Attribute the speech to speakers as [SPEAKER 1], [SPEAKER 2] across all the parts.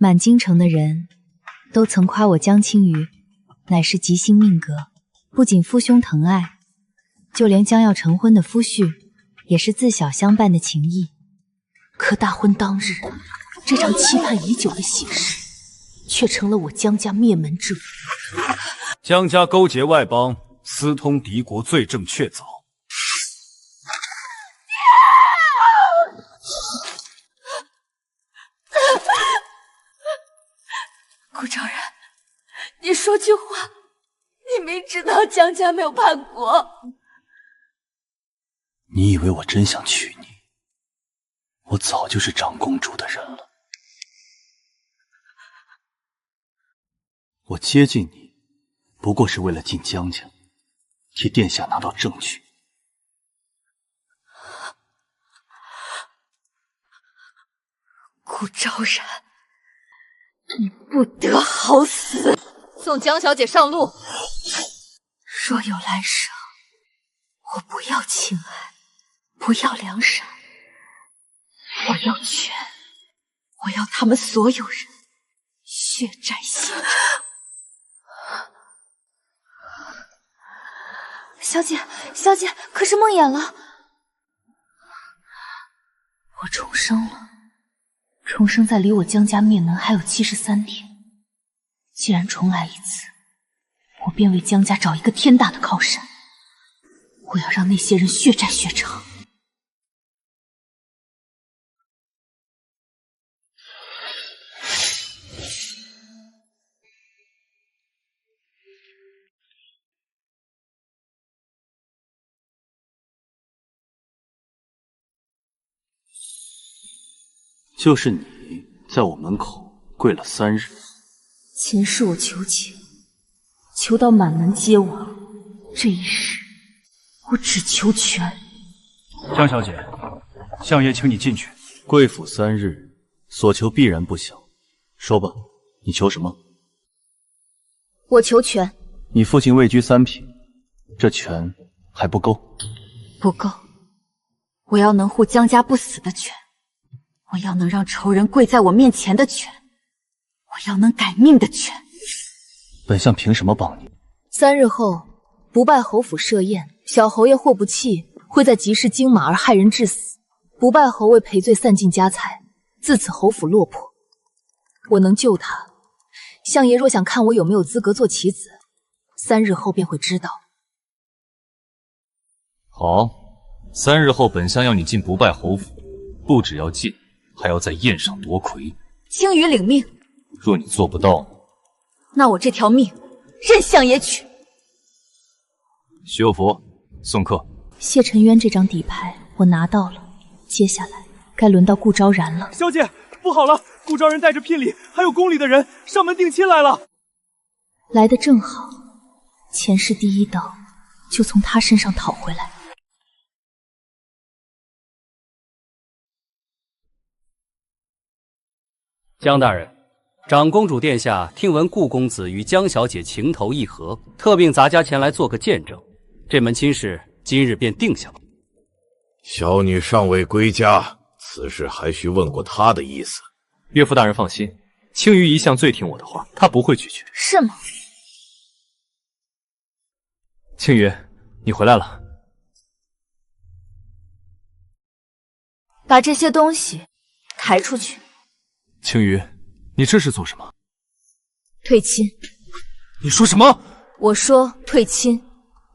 [SPEAKER 1] 满京城的人都曾夸我江青鱼乃是吉星命格，不仅父兄疼爱，就连将要成婚的夫婿也是自小相伴的情谊。
[SPEAKER 2] 可大婚当日，这场期盼已久的喜事，却成了我江家灭门之福。
[SPEAKER 3] 江家勾结外邦，私通敌国，罪证确凿。
[SPEAKER 2] 顾昭然，你说句话，你明知道江家没有叛国。
[SPEAKER 4] 你以为我真想娶你？我早就是长公主的人了。我接近你，不过是为了进江家，替殿下拿到证据。
[SPEAKER 2] 顾昭然，你不得好死！送江小姐上路。若有来生，我不要情爱，不要良善，我要权，我要他们所有人血债血偿。
[SPEAKER 1] 小姐，小姐，可是梦魇了。
[SPEAKER 2] 我重生了，重生在离我江家灭门还有73天。既然重来一次，我便为江家找一个天大的靠山。我要让那些人血债血偿。
[SPEAKER 4] 就是你在我门口跪了3日。
[SPEAKER 2] 前世我求情，求到满门皆亡，这一世我只求全。
[SPEAKER 3] 江小姐，相爷请你进去。
[SPEAKER 4] 贵府3日，所求必然不小。说吧，你求什么？
[SPEAKER 2] 我求全。
[SPEAKER 4] 你父亲位居3品，这权还不够？
[SPEAKER 2] 不够，我要能护江家不死的权，我要能让仇人跪在我面前的权，我要能改命的权。
[SPEAKER 4] 本相凭什么帮你
[SPEAKER 1] ？3日后，不败侯府设宴，小侯爷霍不弃会在集市惊马而害人致死，不败侯为赔罪散尽家财，自此侯府落魄。我能救他，相爷若想看我有没有资格做棋子，3日后便会知道。
[SPEAKER 3] 好，3日后本相要你进不败侯府，不只要进，还要在宴上夺魁。
[SPEAKER 2] 青羽领命。
[SPEAKER 3] 若你做不到，
[SPEAKER 2] 那我这条命任相爷取。
[SPEAKER 3] 徐有福，送客。
[SPEAKER 1] 谢沉渊这张底牌我拿到了，接下来该轮到顾昭然了。
[SPEAKER 5] 小姐，不好了！顾昭然带着聘礼还有宫里的人上门定亲来了。
[SPEAKER 1] 来得正好，前世第一刀就从他身上讨回来。
[SPEAKER 6] 江大人，长公主殿下听闻顾公子与江小姐情投意合，特命咱家前来做个见证。这门亲事今日便定下了。
[SPEAKER 7] 小女尚未归家，此事还需问过她的意思。
[SPEAKER 5] 岳父大人放心，青鱼一向最听我的话，她不会拒绝。
[SPEAKER 1] 是吗？
[SPEAKER 5] 青鱼，你回来了。
[SPEAKER 1] 把这些东西抬出去。
[SPEAKER 5] 青鱼，你这是做什么？
[SPEAKER 1] 退亲。
[SPEAKER 5] 你说什么？
[SPEAKER 1] 我说退亲。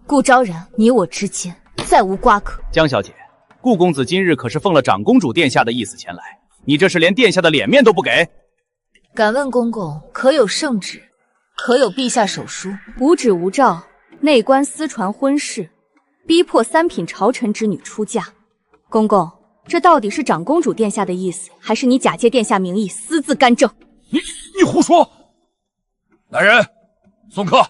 [SPEAKER 1] 顾昭然，你我之间再无瓜葛。
[SPEAKER 6] 江小姐，顾公子今日可是奉了长公主殿下的意思前来，你这是连殿下的脸面都不给？
[SPEAKER 1] 敢问公公，可有圣旨？可有陛下手书？
[SPEAKER 8] 无旨无诏，内官私传婚事，逼迫3品朝臣之女出嫁。公公，这到底是长公主殿下的意思，还是你假借殿下名义私自干政？
[SPEAKER 5] 你胡说！来人，送客！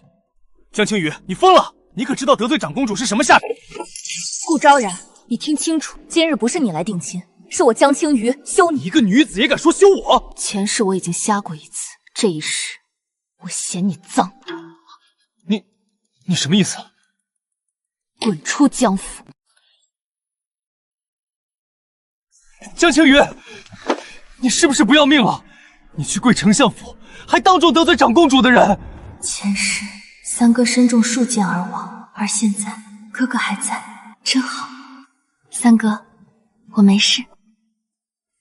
[SPEAKER 5] 江青羽，你疯了！你可知道得罪长公主是什么下场？
[SPEAKER 1] 顾昭然，你听清楚，今日不是你来定亲，是我江青羽休你。
[SPEAKER 5] 一个女子也敢说休我？
[SPEAKER 2] 前世我已经瞎过一次，这一世我嫌你脏。
[SPEAKER 5] 你什么意思？
[SPEAKER 2] 滚出江府！
[SPEAKER 5] 江青羽，你是不是不要命了？你去跪丞相府，还当众得罪长公主的人。
[SPEAKER 1] 前世三哥身中数箭而亡，而现在哥哥还在，真好。三哥，我没事。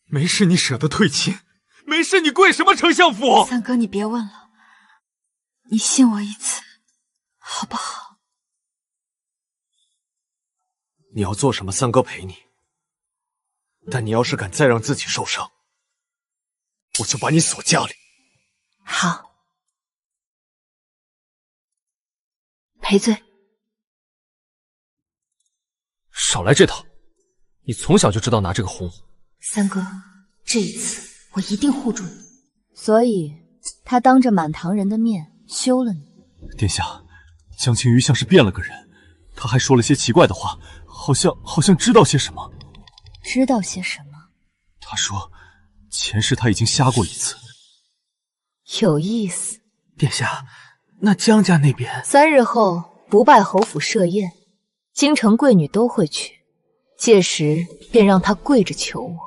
[SPEAKER 5] 没事，你舍得退亲？没事，你跪什么丞相府？
[SPEAKER 2] 三哥，你别问了，你信我一次，好不好？
[SPEAKER 9] 你要做什么，三哥陪你。但你要是敢再让自己受伤，我就把你锁家里。
[SPEAKER 1] 好，赔罪。
[SPEAKER 5] 少来这套！你从小就知道拿这个哄我。
[SPEAKER 1] 三哥，这一次我一定护住你。
[SPEAKER 8] 所以，他当着满堂人的面休了你。
[SPEAKER 5] 殿下，江青鱼像是变了个人，他还说了些奇怪的话，好像知道些什么。
[SPEAKER 8] 知道些什么？
[SPEAKER 5] 他说，前世他已经瞎过一次。
[SPEAKER 1] 有意思。
[SPEAKER 9] 殿下，那江家那边
[SPEAKER 1] ？3日后，不败侯府设宴，京城贵女都会去，届时便让他跪着求我。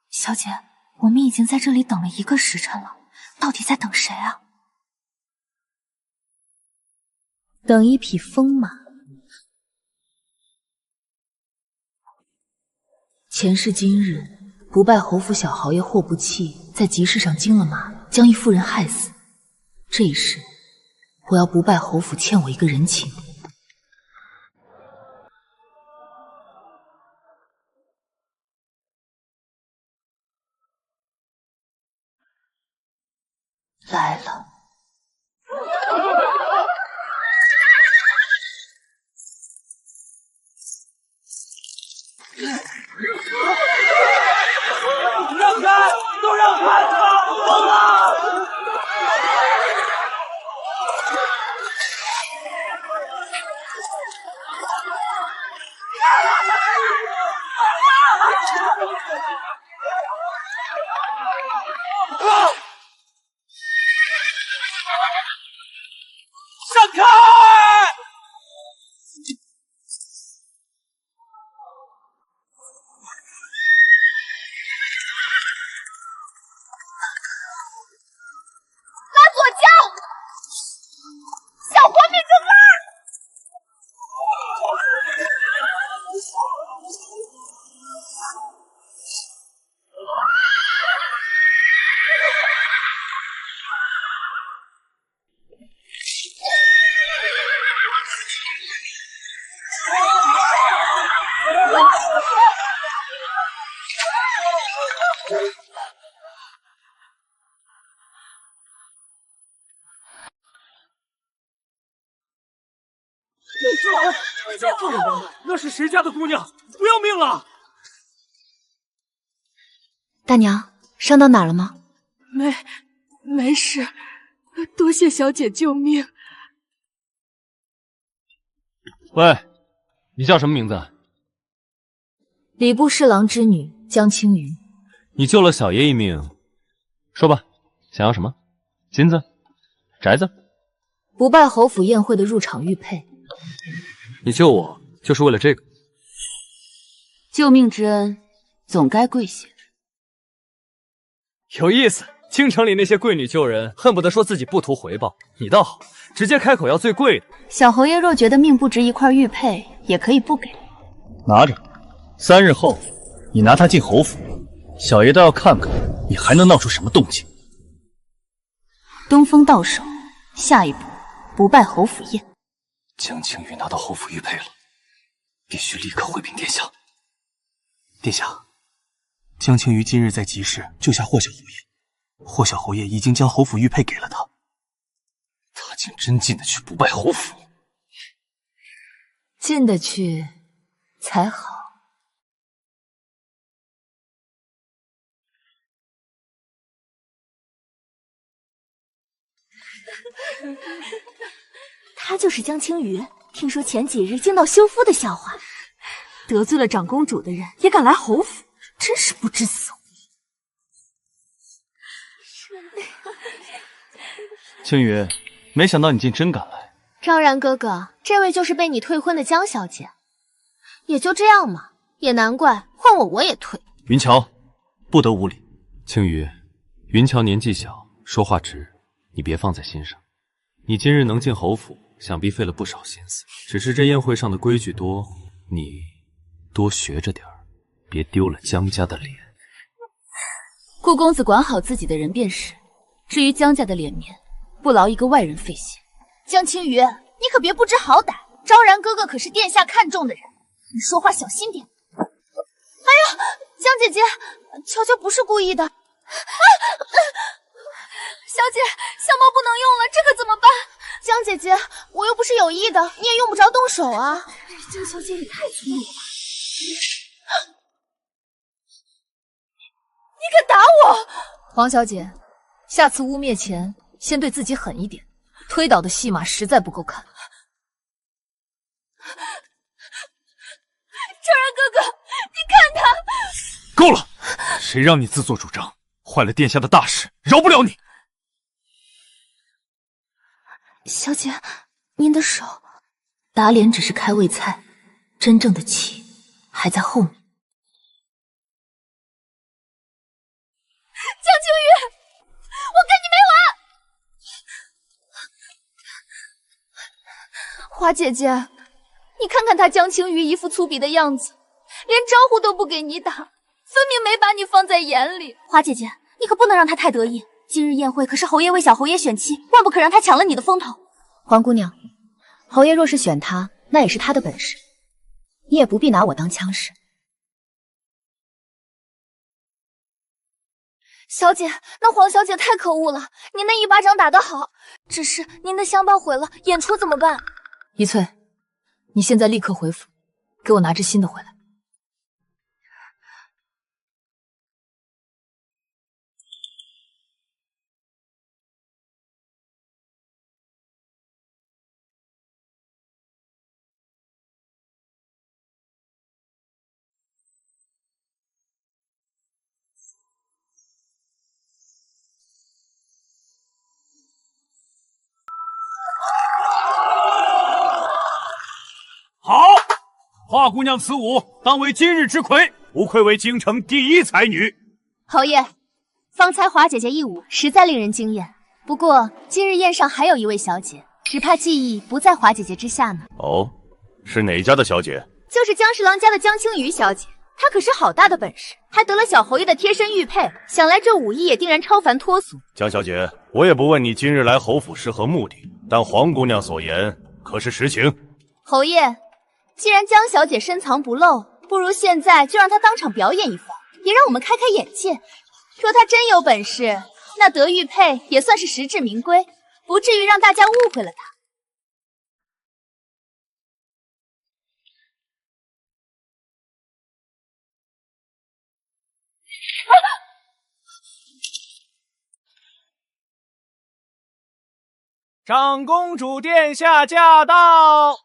[SPEAKER 1] 小姐，我们已经在这里等了1个时辰了，到底在等谁啊？
[SPEAKER 8] 等一匹疯马。
[SPEAKER 1] 前世今日，不败侯府小豪爷霍不弃在集市上惊了马，将一妇人害死。这一世，我要不败侯府欠我一个人情。来了。
[SPEAKER 5] 让开！都让开！疯了！闪开！
[SPEAKER 2] 拉左轿！小皇命就拉！
[SPEAKER 5] 那是谁家的姑娘？不要命了！
[SPEAKER 8] 大娘，伤到哪儿了吗？
[SPEAKER 2] 没事，多谢小姐救命。
[SPEAKER 3] 喂，你叫什么名字？
[SPEAKER 1] 礼部侍郎之女江青鱼。
[SPEAKER 3] 你救了小爷一命，说吧，想要什么？金子？宅子？
[SPEAKER 1] 不败侯府宴会的入场玉佩。
[SPEAKER 6] 你救我就是为了这个？
[SPEAKER 2] 救命之恩，总该贵些。
[SPEAKER 6] 有意思，京城里那些贵女救人，恨不得说自己不图回报，你倒好，直接开口要最贵的。
[SPEAKER 8] 小侯爷若觉得命不值1块玉佩，也可以不给。
[SPEAKER 4] 拿着，3日后你拿它进侯府，小爷倒要看看你还能闹出什么动静。
[SPEAKER 8] 东风到手，下一步不败侯府宴。
[SPEAKER 4] 江青鱼拿到侯府玉佩了，必须立刻回禀殿下。
[SPEAKER 5] 殿下，江青鱼今日在集市救下霍小侯爷，霍小侯爷已经将侯府玉佩给了他。
[SPEAKER 3] 他竟真进得去不败侯府？
[SPEAKER 1] 进得去才好。
[SPEAKER 8] 他就是江青鱼。听说前几日惊到休夫的笑话，得罪了长公主的人也敢来侯府，真是不知死活。
[SPEAKER 4] 青羽，没想到你竟真敢来。
[SPEAKER 1] 昭然哥哥，这位就是被你退婚的江小姐，也就这样嘛，也难怪，换我也退。
[SPEAKER 4] 云桥，不得无礼。
[SPEAKER 3] 青羽，云桥年纪小，说话直，你别放在心上。你今日能进侯府，想必费了不少心思。只是这宴会上的规矩多，你多学着点儿，别丢了江家的脸。
[SPEAKER 1] 顾公子管好自己的人便是，至于江家的脸面，不劳一个外人费心。江青羽，你可别不知好歹，昭然哥哥可是殿下看重的人，你说话小心点。哎呀，江姐姐，乔乔不是故意的。小姐，香包不能用了，这可怎么办？江姐姐，我又不是有意的，你也用不着动手啊。
[SPEAKER 8] 江小姐也太粗鲁了吧！
[SPEAKER 1] 你敢打我！黄小姐，下次污蔑前先对自己狠一点，推倒的戏码实在不够看。
[SPEAKER 2] 昭然哥哥，你看他！
[SPEAKER 5] 够了！谁让你自作主张，坏了殿下的大事，饶不了你！
[SPEAKER 1] 小姐，您的手。打脸只是开胃菜，真正的气还在后面。
[SPEAKER 2] 江青羽，我跟你没完！
[SPEAKER 1] 华姐姐，你看看她江青羽一副粗鄙的样子，连招呼都不给你打，分明没把你放在眼里。
[SPEAKER 8] 华姐姐，你可不能让她太得意。今日宴会可是侯爷为小侯爷选妻，万不可让他抢了你的风头。
[SPEAKER 1] 黄姑娘，侯爷若是选她，那也是他的本事，你也不必拿我当枪使。
[SPEAKER 2] 小姐，那黄小姐太可恶了，您那一巴掌打得好，只是您的香包毁了，演出怎么办？
[SPEAKER 1] 一翠，你现在立刻回府，给我拿只新的回来。
[SPEAKER 5] 好，华姑娘此舞当为今日之魁，不愧为京城第一才女。
[SPEAKER 2] 侯爷，方才华姐姐一舞实在令人惊艳。不过今日宴上还有一位小姐，只怕技艺不在华姐姐之下呢。
[SPEAKER 7] 哦，是哪家的小姐？
[SPEAKER 2] 就是江侍郎家的江青羽小姐，她可是好大的本事，还得了小侯爷的贴身玉佩，想来这武艺也定然超凡脱俗。
[SPEAKER 7] 江小姐，我也不问你今日来侯府是何目的，但黄姑娘所言可是实情？
[SPEAKER 2] 侯爷，既然江小姐深藏不露，不如现在就让她当场表演一番，也让我们开开眼界。若她真有本事，那得玉佩也算是实至名归，不至于让大家误会了她。
[SPEAKER 5] 长公主殿下驾到！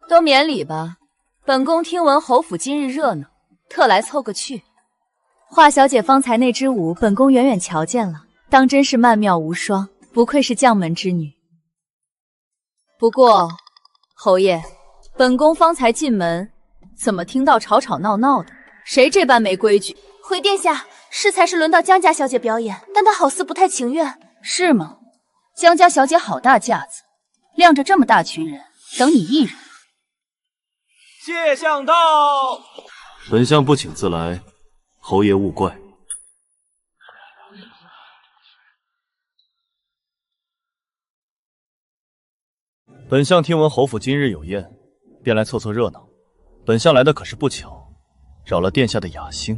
[SPEAKER 1] 都免礼吧，本宫听闻侯府今日热闹，特来凑个趣。华小姐方才那支舞，本宫远远瞧见了，当真是曼妙无双，不愧是将门之女。不过，侯爷，本宫方才进门，怎么听到吵吵闹闹的？谁这般没规矩？
[SPEAKER 2] 回殿下，适才是轮到江家小姐表演，但她好似不太情愿。
[SPEAKER 1] 是吗？江家小姐好大架子，晾着这么大群人，等你一人。
[SPEAKER 5] 谢相到。
[SPEAKER 4] 本相不请自来，侯爷勿怪。本相听闻侯府今日有宴，便来凑凑热闹。本相来的可是不巧，扰了殿下的雅兴。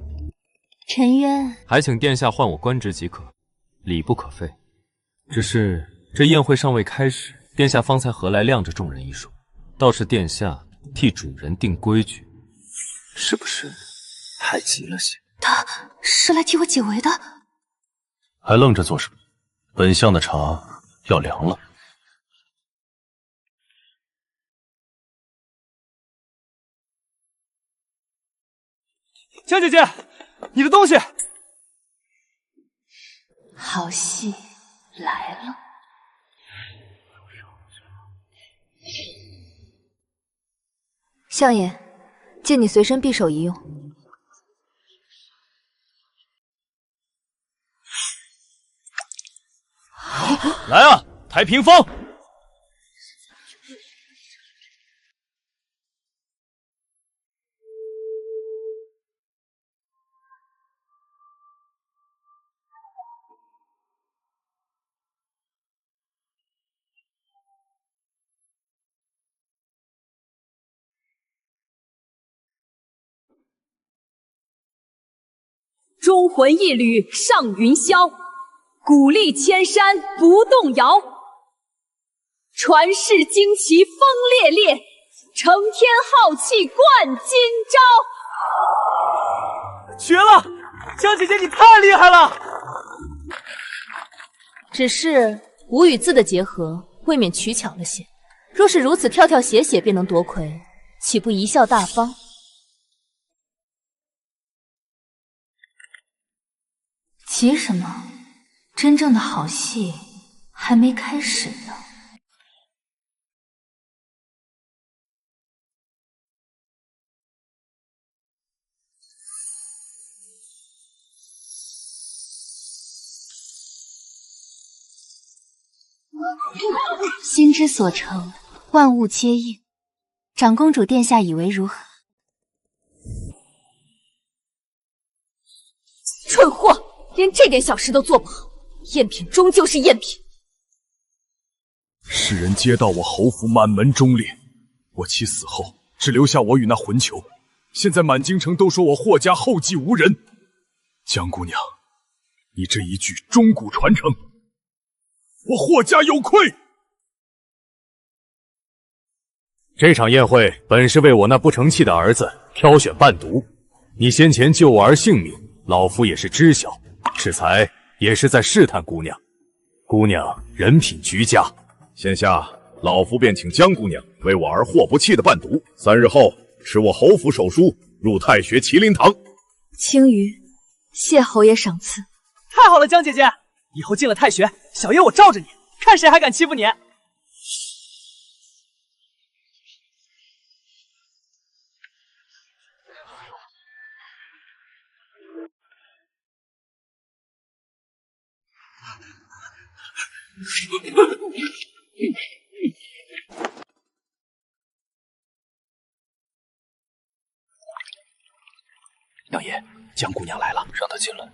[SPEAKER 2] 沉渊，
[SPEAKER 3] 还请殿下换我官职即可，礼不可废。只是这宴会尚未开始，殿下方才何来晾着众人一说？倒是殿下替主人定规矩，是不是太急了些？
[SPEAKER 2] 他是来替我解围的。
[SPEAKER 4] 还愣着做什么？本相的茶要凉了。
[SPEAKER 5] 江姐姐，你的东西。
[SPEAKER 1] 好戏来了。相爷，借你随身匕首一用。
[SPEAKER 4] 来啊，抬屏风！
[SPEAKER 10] 忠魂一缕上云霄，鼓励千山不动摇。传世旌旗风烈烈，承天浩气冠今朝。
[SPEAKER 5] 绝了，江姐姐你太厉害了！
[SPEAKER 1] 只是武与字的结合未免取巧了些。若是如此跳跳写写便能夺魁，岂不贻笑大方？急什么？真正的好戏还没开始呢。心之所成，万物皆应。长公主殿下以为如何？
[SPEAKER 10] 蠢货！连这点小事都做不好，赝品终究是赝品。
[SPEAKER 5] 世人皆道我侯府满门忠烈，我妻死后只留下我与那魂球，现在满京城都说我霍家后继无人。江姑娘，你这一句钟鼓传承，我霍家有愧。
[SPEAKER 3] 这场宴会本是为我那不成器的儿子挑选伴读，你先前救我儿性命，老夫也是知晓。适才也是在试探姑娘，姑娘人品居佳，
[SPEAKER 7] 现下老夫便请江姑娘为我儿霍不弃的伴读，3日后持我侯府手书入太学麒麟堂。
[SPEAKER 1] 青鱼，谢侯爷赏赐。
[SPEAKER 5] 太好了，江姐姐，以后进了太学，小爷我罩着你，看谁还敢欺负你。杨爷，江姑娘来了，让她进来。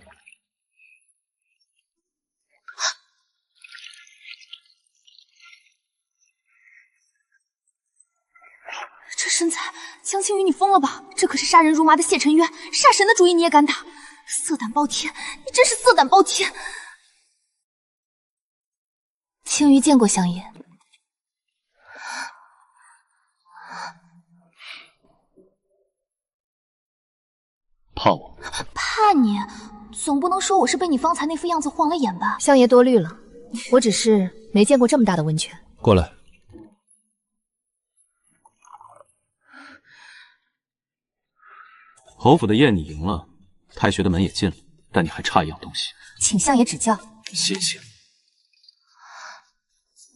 [SPEAKER 1] 这身材，江青鱼，你疯了吧？这可是杀人如麻的谢沉渊，杀神的主意你也敢打？色胆包天，你真是色胆包天！青鱼见过相爷。
[SPEAKER 4] 怕我？
[SPEAKER 1] 怕你？总不能说我是被你方才那副样子晃了眼吧？相爷多虑了，我只是没见过这么大的温泉。
[SPEAKER 3] 过来。
[SPEAKER 11] 侯府的宴你赢了，太学的门也进了，但你还差一样东西，
[SPEAKER 1] 请相爷指教。
[SPEAKER 11] 谢谢。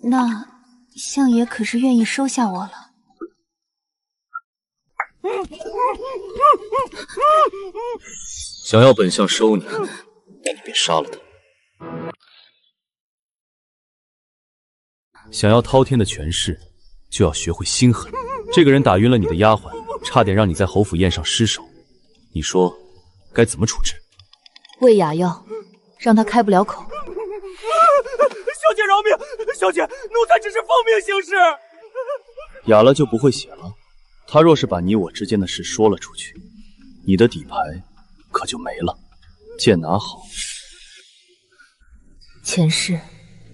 [SPEAKER 1] 那相爷可是愿意收下我了？
[SPEAKER 11] 想要本相收你，那你便杀了他。
[SPEAKER 3] 想要滔天的权势，就要学会心狠。这个人打晕了你的丫鬟，差点让你在侯府宴上失手，你说该怎么处置？
[SPEAKER 1] 喂哑药，让他开不了口。
[SPEAKER 5] 小姐饶命！小姐，奴才只是奉命行事。
[SPEAKER 4] 哑了就不会血了。他若是把你我之间的事说了出去，你的底牌可就没了。剑拿好。
[SPEAKER 1] 前世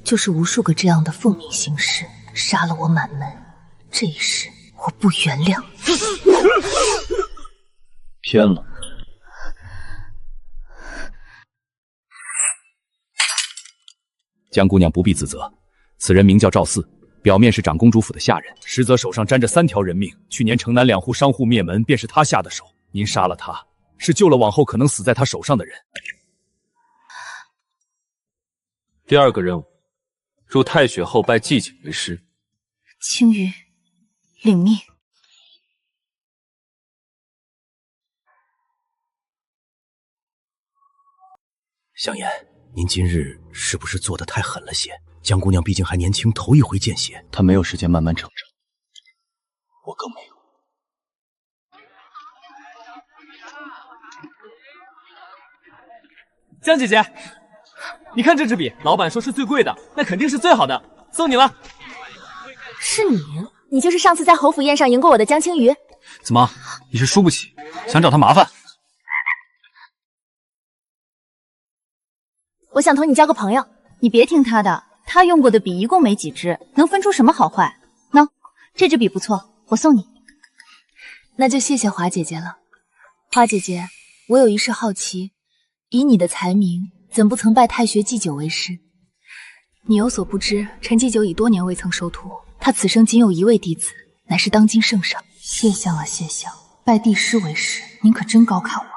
[SPEAKER 1] 就是无数个这样的奉命行事，杀了我满门。这一世我不原谅。
[SPEAKER 4] 偏了。
[SPEAKER 6] 江姑娘不必自责，此人名叫赵四，表面是长公主府的下人，实则手上沾着3条人命。去年城南2户商户灭门，便是他下的手。您杀了他，
[SPEAKER 5] 是救了往后可能死在他手上的人。
[SPEAKER 3] 第二个任务，入太雪后拜季景为师。
[SPEAKER 8] 青羽，领命。
[SPEAKER 4] 香烟，您今日是不是做得太狠了些？江姑娘毕竟还年轻，头一回见血，她没有时间慢慢成长，我更没有。
[SPEAKER 12] 江姐姐，你看这支笔，老板说是最贵的，那肯定是最好的，送你了。
[SPEAKER 8] 是你？你就是上次在侯府宴上赢过我的江青鱼？
[SPEAKER 13] 怎么，你是输不起，想找他麻烦？
[SPEAKER 8] 我想同你交个朋友。你别听他的，他用过的笔一共没几支，能分出什么好坏？喏，这支笔不错，我送你。
[SPEAKER 1] 那就谢谢华姐姐了。花姐姐，我有一事好奇，以你的才名，怎不曾拜太学祭酒为师？你有所不知，陈祭酒已多年未曾收徒，他此生仅有一位弟子，乃是当今圣上。谢相啊谢相，拜帝师为师，您可真高看我。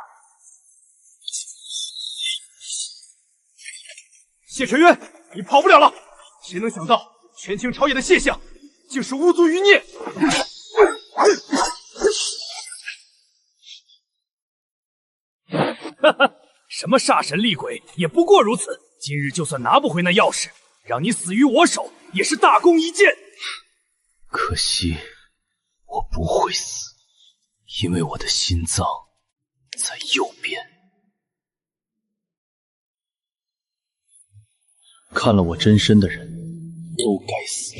[SPEAKER 5] 谢承渊，你跑不了了！谁能想到权倾朝野的谢相，竟是巫族余孽！哈哈，什么煞神厉鬼，也不过如此。今日就算拿不回那钥匙，让你死于我手，也是大功一件。
[SPEAKER 4] 可惜我不会死，因为我的心脏在右边。看了我真身的人都该死。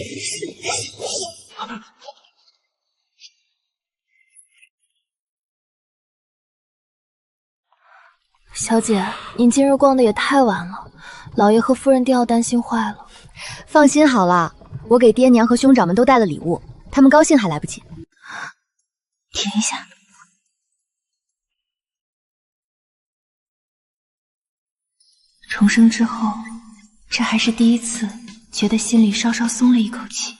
[SPEAKER 1] 小姐，您今日逛的也太晚了，老爷和夫人定要担心坏了。
[SPEAKER 8] 放心好了，我给爹娘和兄长们都带了礼物，他们高兴还来不及。
[SPEAKER 1] 停一下。重生之后，这还是第一次觉得心里稍稍松了一口气。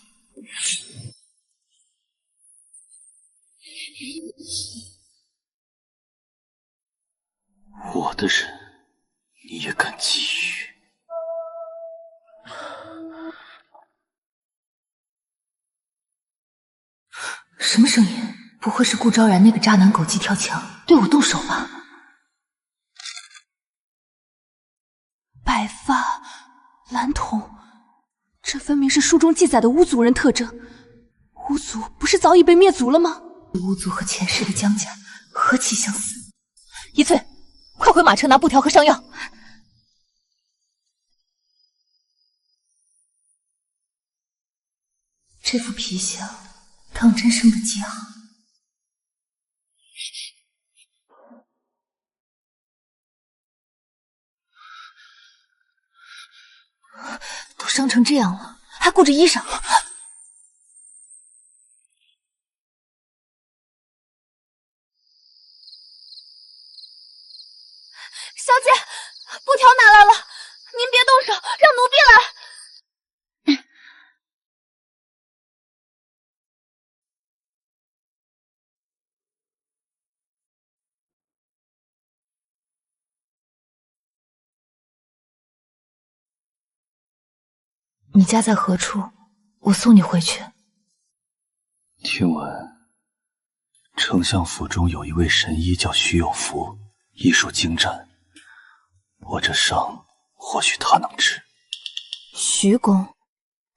[SPEAKER 4] 我的人，你也敢觊觎？
[SPEAKER 1] 什么声音？不会是顾昭然那个渣男狗急跳墙，对我动手吧？白发蓝瞳，这分明是书中记载的巫族人特征。巫族不是早已被灭族了吗？巫族和前世的江家何其相似！一翠，快回马车拿布条和上药。这副皮相，当真生得极好。都伤成这样了，还顾着衣裳。
[SPEAKER 2] 小姐，布条拿来了，您别动手，让奴婢来。
[SPEAKER 1] 你家在何处？我送你回去。
[SPEAKER 4] 听闻丞相府中有一位神医叫徐有福，医术精湛，我这伤或许他能治。
[SPEAKER 8] 徐公，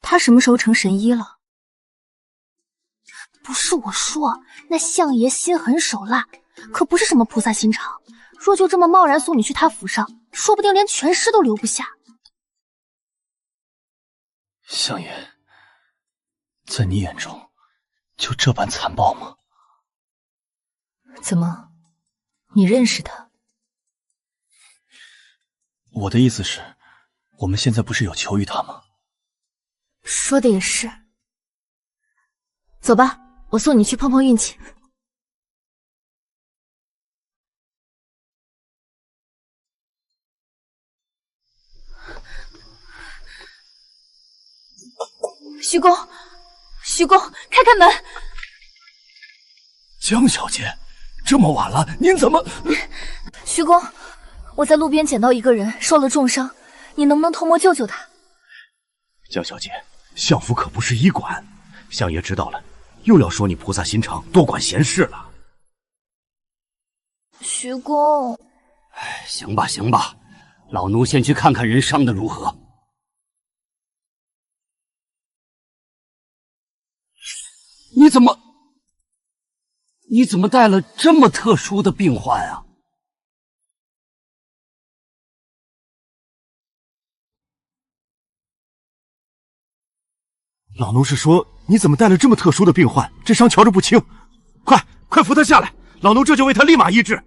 [SPEAKER 8] 他什么时候成神医了？
[SPEAKER 1] 不是我说，那相爷心狠手辣，可不是什么菩萨心肠。若就这么贸然送你去他府上，说不定连全尸都留不下。
[SPEAKER 4] 相爷，在你眼中就这般残暴吗？
[SPEAKER 1] 怎么，你认识他？
[SPEAKER 4] 我的意思是，我们现在不是有求于他吗？
[SPEAKER 1] 说的也是。走吧，我送你去碰碰运气。
[SPEAKER 2] 徐公，徐公，开开门！
[SPEAKER 4] 江小姐，
[SPEAKER 5] 这么晚了，您怎么？
[SPEAKER 1] 徐公，我在路边捡到一个人，受了重伤，你能不能偷摸救救他？
[SPEAKER 9] 江小姐，相府可不是医馆，相爷知道了，又要说你菩萨心肠，多管闲事了。
[SPEAKER 1] 徐公，
[SPEAKER 6] 行吧，行吧，老奴先去看看人伤的如何。你怎么带了这么特殊的病患啊？
[SPEAKER 9] 老奴是说，你怎么带了这么特殊的病患？这伤瞧着不轻，快扶他下来，老奴这就为他立马医治。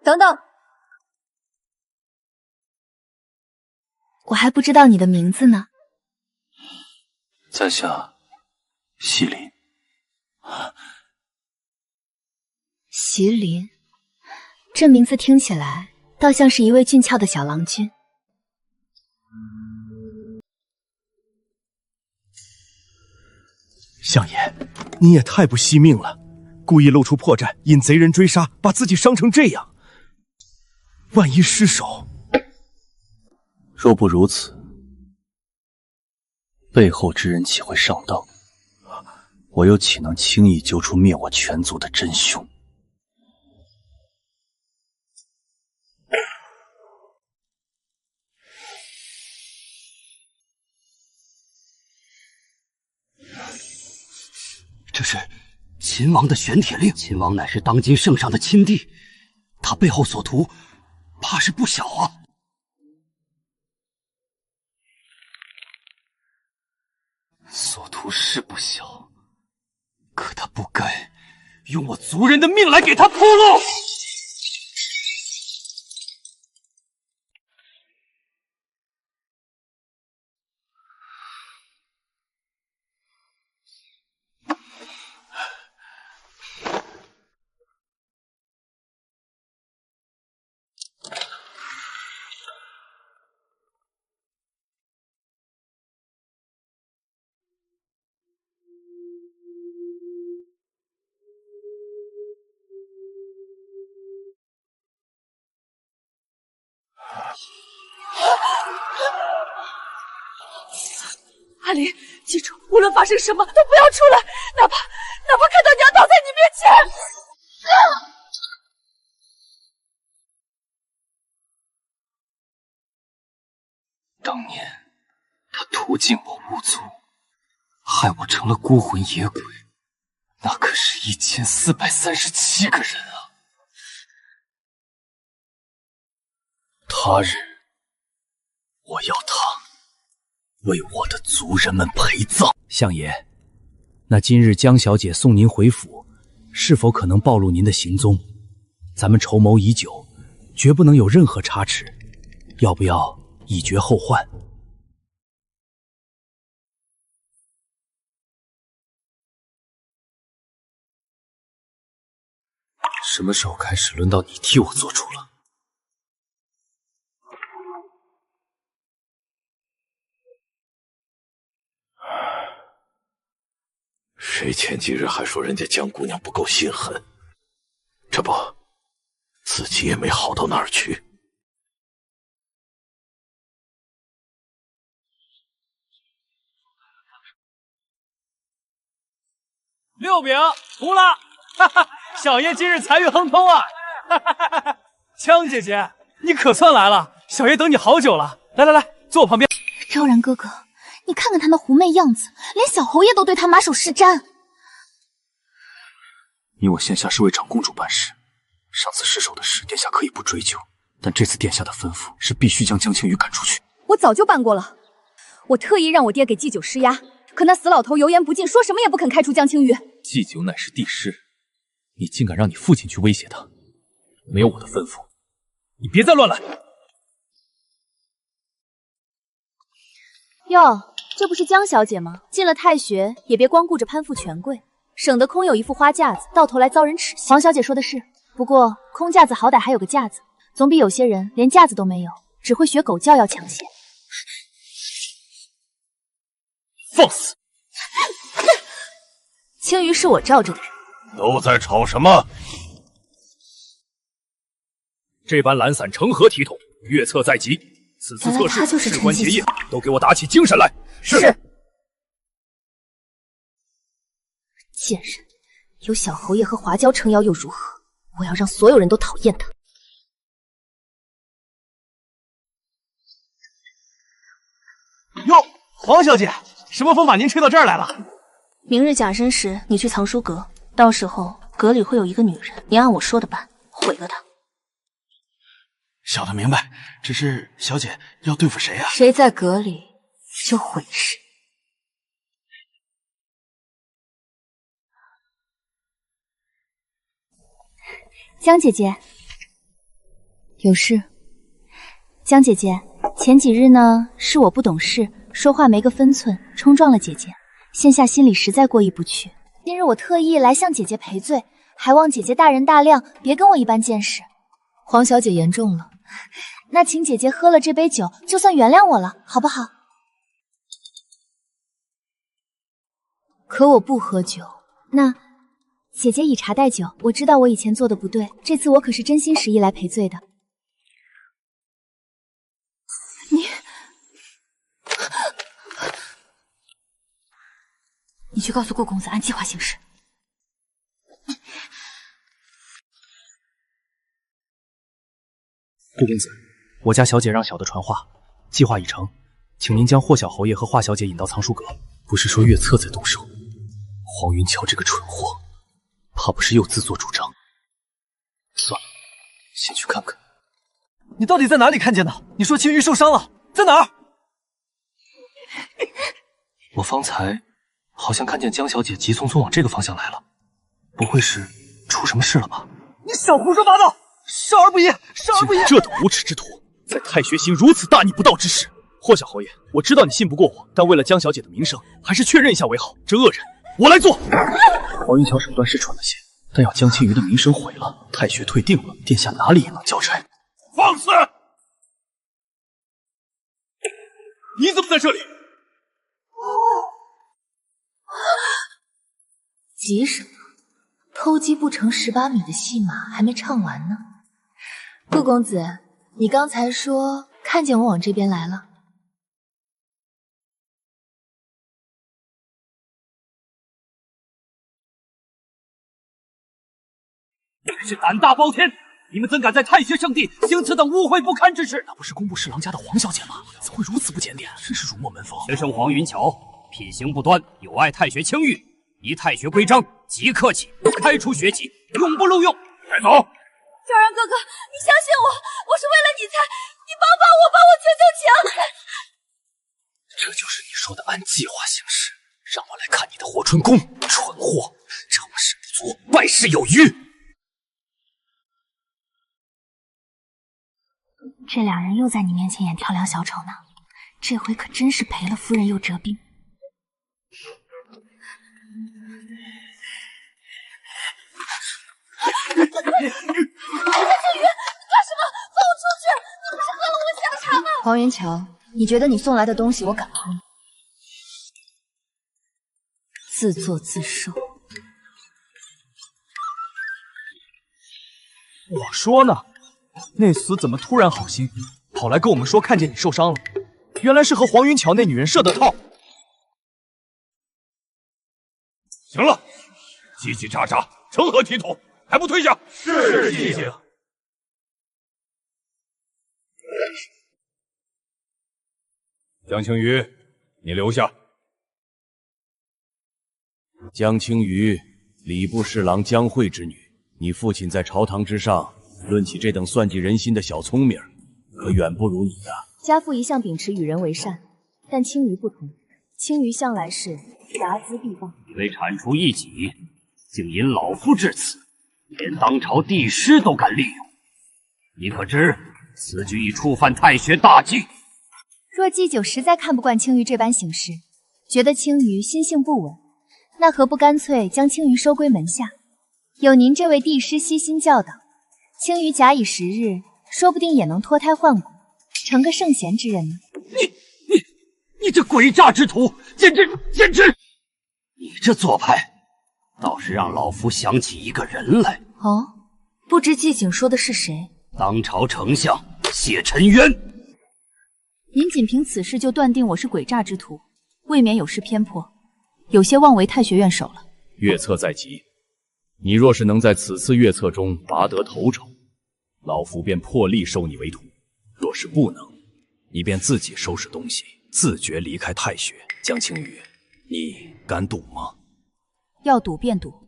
[SPEAKER 1] 等等，我还不知道你的名字呢。
[SPEAKER 4] 在下西林。
[SPEAKER 1] 席琳，这名字听起来倒像是一位俊俏的小郎君。
[SPEAKER 9] 相爷，你也太不惜命了，故意露出破绽，引贼人追杀，把自己伤成这样，万一失手……
[SPEAKER 4] 若不如此，背后之人岂会上当？我又岂能轻易揪出灭我全族的真凶？
[SPEAKER 6] 这是秦王的玄铁令，秦王乃是当今圣上的亲弟，他背后所图，怕是不小啊！
[SPEAKER 9] 所图是不小，可他不该用我族人的命来给他铺路。
[SPEAKER 10] 阿离，记住，无论发生什么都不要出来，哪怕看到娘倒在你面前。
[SPEAKER 4] 当年他屠尽我无族，害我成了孤魂野鬼，那可是1437个人啊！他日我要他为我的族人们陪葬。
[SPEAKER 14] 相爷，那今日江小姐送您回府，是否可能暴露您的行踪？咱们筹谋已久，绝不能有任何差池，要不要以绝后患？
[SPEAKER 4] 什么时候开始轮到你替我做主了？
[SPEAKER 7] 谁前几日还说人家江姑娘不够心狠，这不，自己也没好到哪儿去。
[SPEAKER 12] 6饼糊了，哈哈，小爷今日财运亨通啊！哈哈哈哈，江姐姐，你可算来了，小爷等你好久了。来来来，坐我旁边。
[SPEAKER 1] 昭然哥哥，你看看他那狐媚样子，连小侯爷都对他马首是瞻。
[SPEAKER 9] 你我现下是为长公主办事，上次失手的事，殿下可以不追究，但这次殿下的吩咐是必须将江青羽赶出去。
[SPEAKER 8] 我早就办过了，我特意让我爹给祭酒施压，可那死老头油盐不进，说什么也不肯开除江青羽。
[SPEAKER 13] 祭酒乃是帝师，你竟敢让你父亲去威胁他，没有我的吩咐，你别再乱来。
[SPEAKER 8] 哟，这不是江小姐吗？进了太学也别光顾着攀附权贵，省得空有一副花架子，到头来遭人耻笑。王小姐说的是，不过空架子好歹还有个架子，总比有些人连架子都没有，只会学狗叫要强些。
[SPEAKER 13] 放肆！
[SPEAKER 1] 青鱼是我罩着的人，
[SPEAKER 5] 都在吵什么？
[SPEAKER 9] 这般懒散成何体统？阅册在即，此次测试事关结业，都给我打起精神来！是。
[SPEAKER 1] 贱人，有小侯爷和华娇撑腰又如何？我要让所有人都讨厌他。
[SPEAKER 12] 哟，黄小姐，什么风把您吹到这儿来了？
[SPEAKER 2] 明日甲申时，你去藏书阁，到时候阁里会有一个女人，你按我说的办，毁了她。
[SPEAKER 9] 小的明白，只是小姐要对付谁啊？
[SPEAKER 2] 谁在阁里就毁谁。
[SPEAKER 8] 江姐姐，
[SPEAKER 1] 有事？
[SPEAKER 8] 江姐姐，前几日呢，是我不懂事，说话没个分寸，冲撞了姐姐，现下心里实在过意不去。今日我特意来向姐姐赔罪，还望姐姐大人大量，别跟我一般见识。
[SPEAKER 1] 黄小姐言重了，
[SPEAKER 8] 那请姐姐喝了这杯酒，就算原谅我了，好不好？
[SPEAKER 1] 可我不喝酒。
[SPEAKER 8] 那姐姐以茶代酒，我知道我以前做的不对，这次我可是真心实意来赔罪的。
[SPEAKER 2] 你去告诉顾公子按计划行事。
[SPEAKER 14] 顾公子，我家小姐让小的传话，计划已成，请您将霍小侯爷和华小姐引到藏书阁。不是说月策在动手，黄云桥这个蠢货，怕不是又自作主张。算了，先去看看。
[SPEAKER 12] 你到底在哪里看见的？你说青鱼受伤了，在哪儿？
[SPEAKER 14] 我方才好像看见江小姐急匆匆往这个方向来了，不会是出什么事了吧？
[SPEAKER 12] 你少胡说八道，少儿不宜，少儿不宜！
[SPEAKER 9] 这等无耻之徒，在太学行如此大逆不道之事。霍小侯爷，我知道你信不过我，但为了江小姐的名声，还是确认一下为好。这恶人，我来做。黄云桥手段是蠢了些，但要江青鱼的名声毁了，太学退定了，殿下哪里也能交差。
[SPEAKER 5] 放肆！你怎么在这里？
[SPEAKER 1] 急什么？偷鸡不成18米的戏码还没唱完呢。顾公子，你刚才说看见我往这边来了？
[SPEAKER 6] 真是胆大包天！你们怎敢在太学圣地行此等污秽不堪之事？
[SPEAKER 9] 那不是工部侍郎家的黄小姐吗？怎会如此不检点？真是辱没门风！
[SPEAKER 6] 学生黄云桥品行不端，有碍太学清誉，依太学规章，即刻起开除学籍，永不录用。
[SPEAKER 5] 带走！
[SPEAKER 10] 小然哥哥，你相信我，我是为了你才……你帮我，求求请！
[SPEAKER 14] 这就是你说的按计划行事，让我来看你的霍春宫，蠢货！成事不足，败事有余。
[SPEAKER 2] 这俩人又在你面前演跳梁小丑呢，这回可真是赔了夫人又折兵。
[SPEAKER 10] 江青鱼，你干什么？放我出去！你不是喝了我的香茶吗？
[SPEAKER 1] 黄云桥，你觉得你送来的东西我敢偷吗？自作自受。
[SPEAKER 12] 我说呢，那厮怎么突然好心，跑来跟我们说看见你受伤了，原来是和黄云桥那女人设的套。
[SPEAKER 5] 行了，叽叽喳喳，成何体统？还不退下！
[SPEAKER 12] 是谢谢。
[SPEAKER 5] 江青鱼，你留下。
[SPEAKER 15] 江青鱼，礼部侍郎江慧之女，你父亲在朝堂之上，论起这等算计人心的小聪明，可远不如你的。
[SPEAKER 8] 家父一向秉持与人为善，但青鱼不同，青鱼向来是睚眦必报。
[SPEAKER 6] 以为铲除异己，竟引老夫至此，连当朝帝师都敢利用，你可知此举已触犯太学大忌？
[SPEAKER 8] 若祭酒实在看不惯青鱼这般行事，觉得青鱼心性不稳，那何不干脆将青鱼收归门下？有您这位帝师悉心教导，青鱼假以时日，说不定也能脱胎换骨，成个圣贤之人呢。
[SPEAKER 6] 你这诡诈之徒，简直！你这做派，倒是让老夫想起一个人来。
[SPEAKER 1] 哦，不知季景说的是谁？
[SPEAKER 6] 当朝丞相谢沉渊。
[SPEAKER 8] 您仅凭此事就断定我是诡诈之徒，未免有失偏颇，有些妄为太学院首了。
[SPEAKER 13] 月策在即，你若是能在此次月策中拔得头筹，老夫便破例收你为徒；若是不能，你便自己收拾东西，自觉离开太学。江青羽，你敢赌吗？
[SPEAKER 8] 要赌便赌。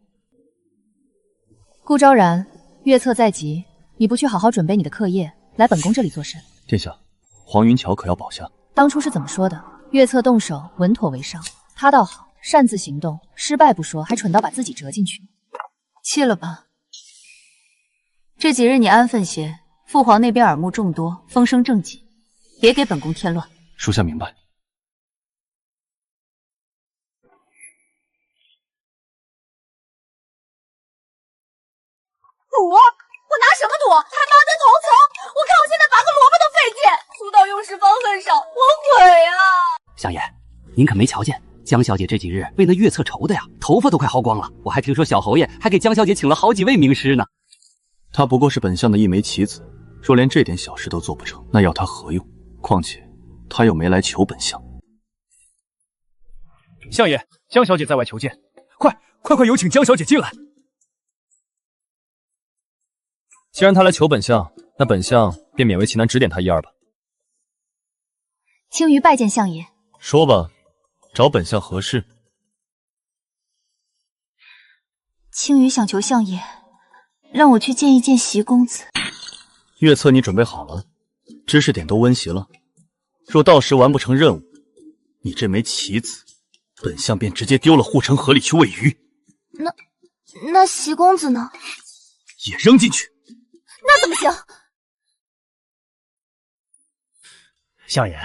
[SPEAKER 8] 顾昭然，月策在即，你不去好好准备你的课业，来本宫这里做甚？
[SPEAKER 14] 殿下，黄云桥可要保下？
[SPEAKER 8] 当初是怎么说的？月策动手，稳妥为上。他倒好，擅自行动，失败不说，还蠢到把自己折进去。
[SPEAKER 1] 弃了吧。这几日你安分些，父皇那边耳目众多，风声正紧，别给本宫添乱。
[SPEAKER 14] 属下明白。
[SPEAKER 10] 赌？我拿什么赌？还拔得头筹？我看我现在拔个萝卜都费劲。书到用时方恨少，我悔啊！
[SPEAKER 6] 相爷，您可没瞧见江小姐这几日为那月策愁的呀，头发都快薅光了。我还听说小侯爷还给江小姐请了好几位名师呢。
[SPEAKER 14] 她不过是本相的一枚棋子，若连这点小事都做不成，那要她何用？况且她又没来求本相。
[SPEAKER 9] 相爷，江小姐在外求见，快有请江小姐进来。
[SPEAKER 12] 既然她来求本相，那本相便勉为其难指点她一二吧。
[SPEAKER 8] 青鱼拜见相爷。
[SPEAKER 3] 说吧，找本相何事？
[SPEAKER 1] 青鱼想求相爷让我去见一见席公子。
[SPEAKER 14] 月策你准备好了，知识点都温习了。若到时完不成任务，你这枚棋子，本相便直接丢了护城河里去喂鱼。
[SPEAKER 1] 那席公子呢？
[SPEAKER 14] 也扔进去。
[SPEAKER 10] 那怎么行？
[SPEAKER 9] 相爷，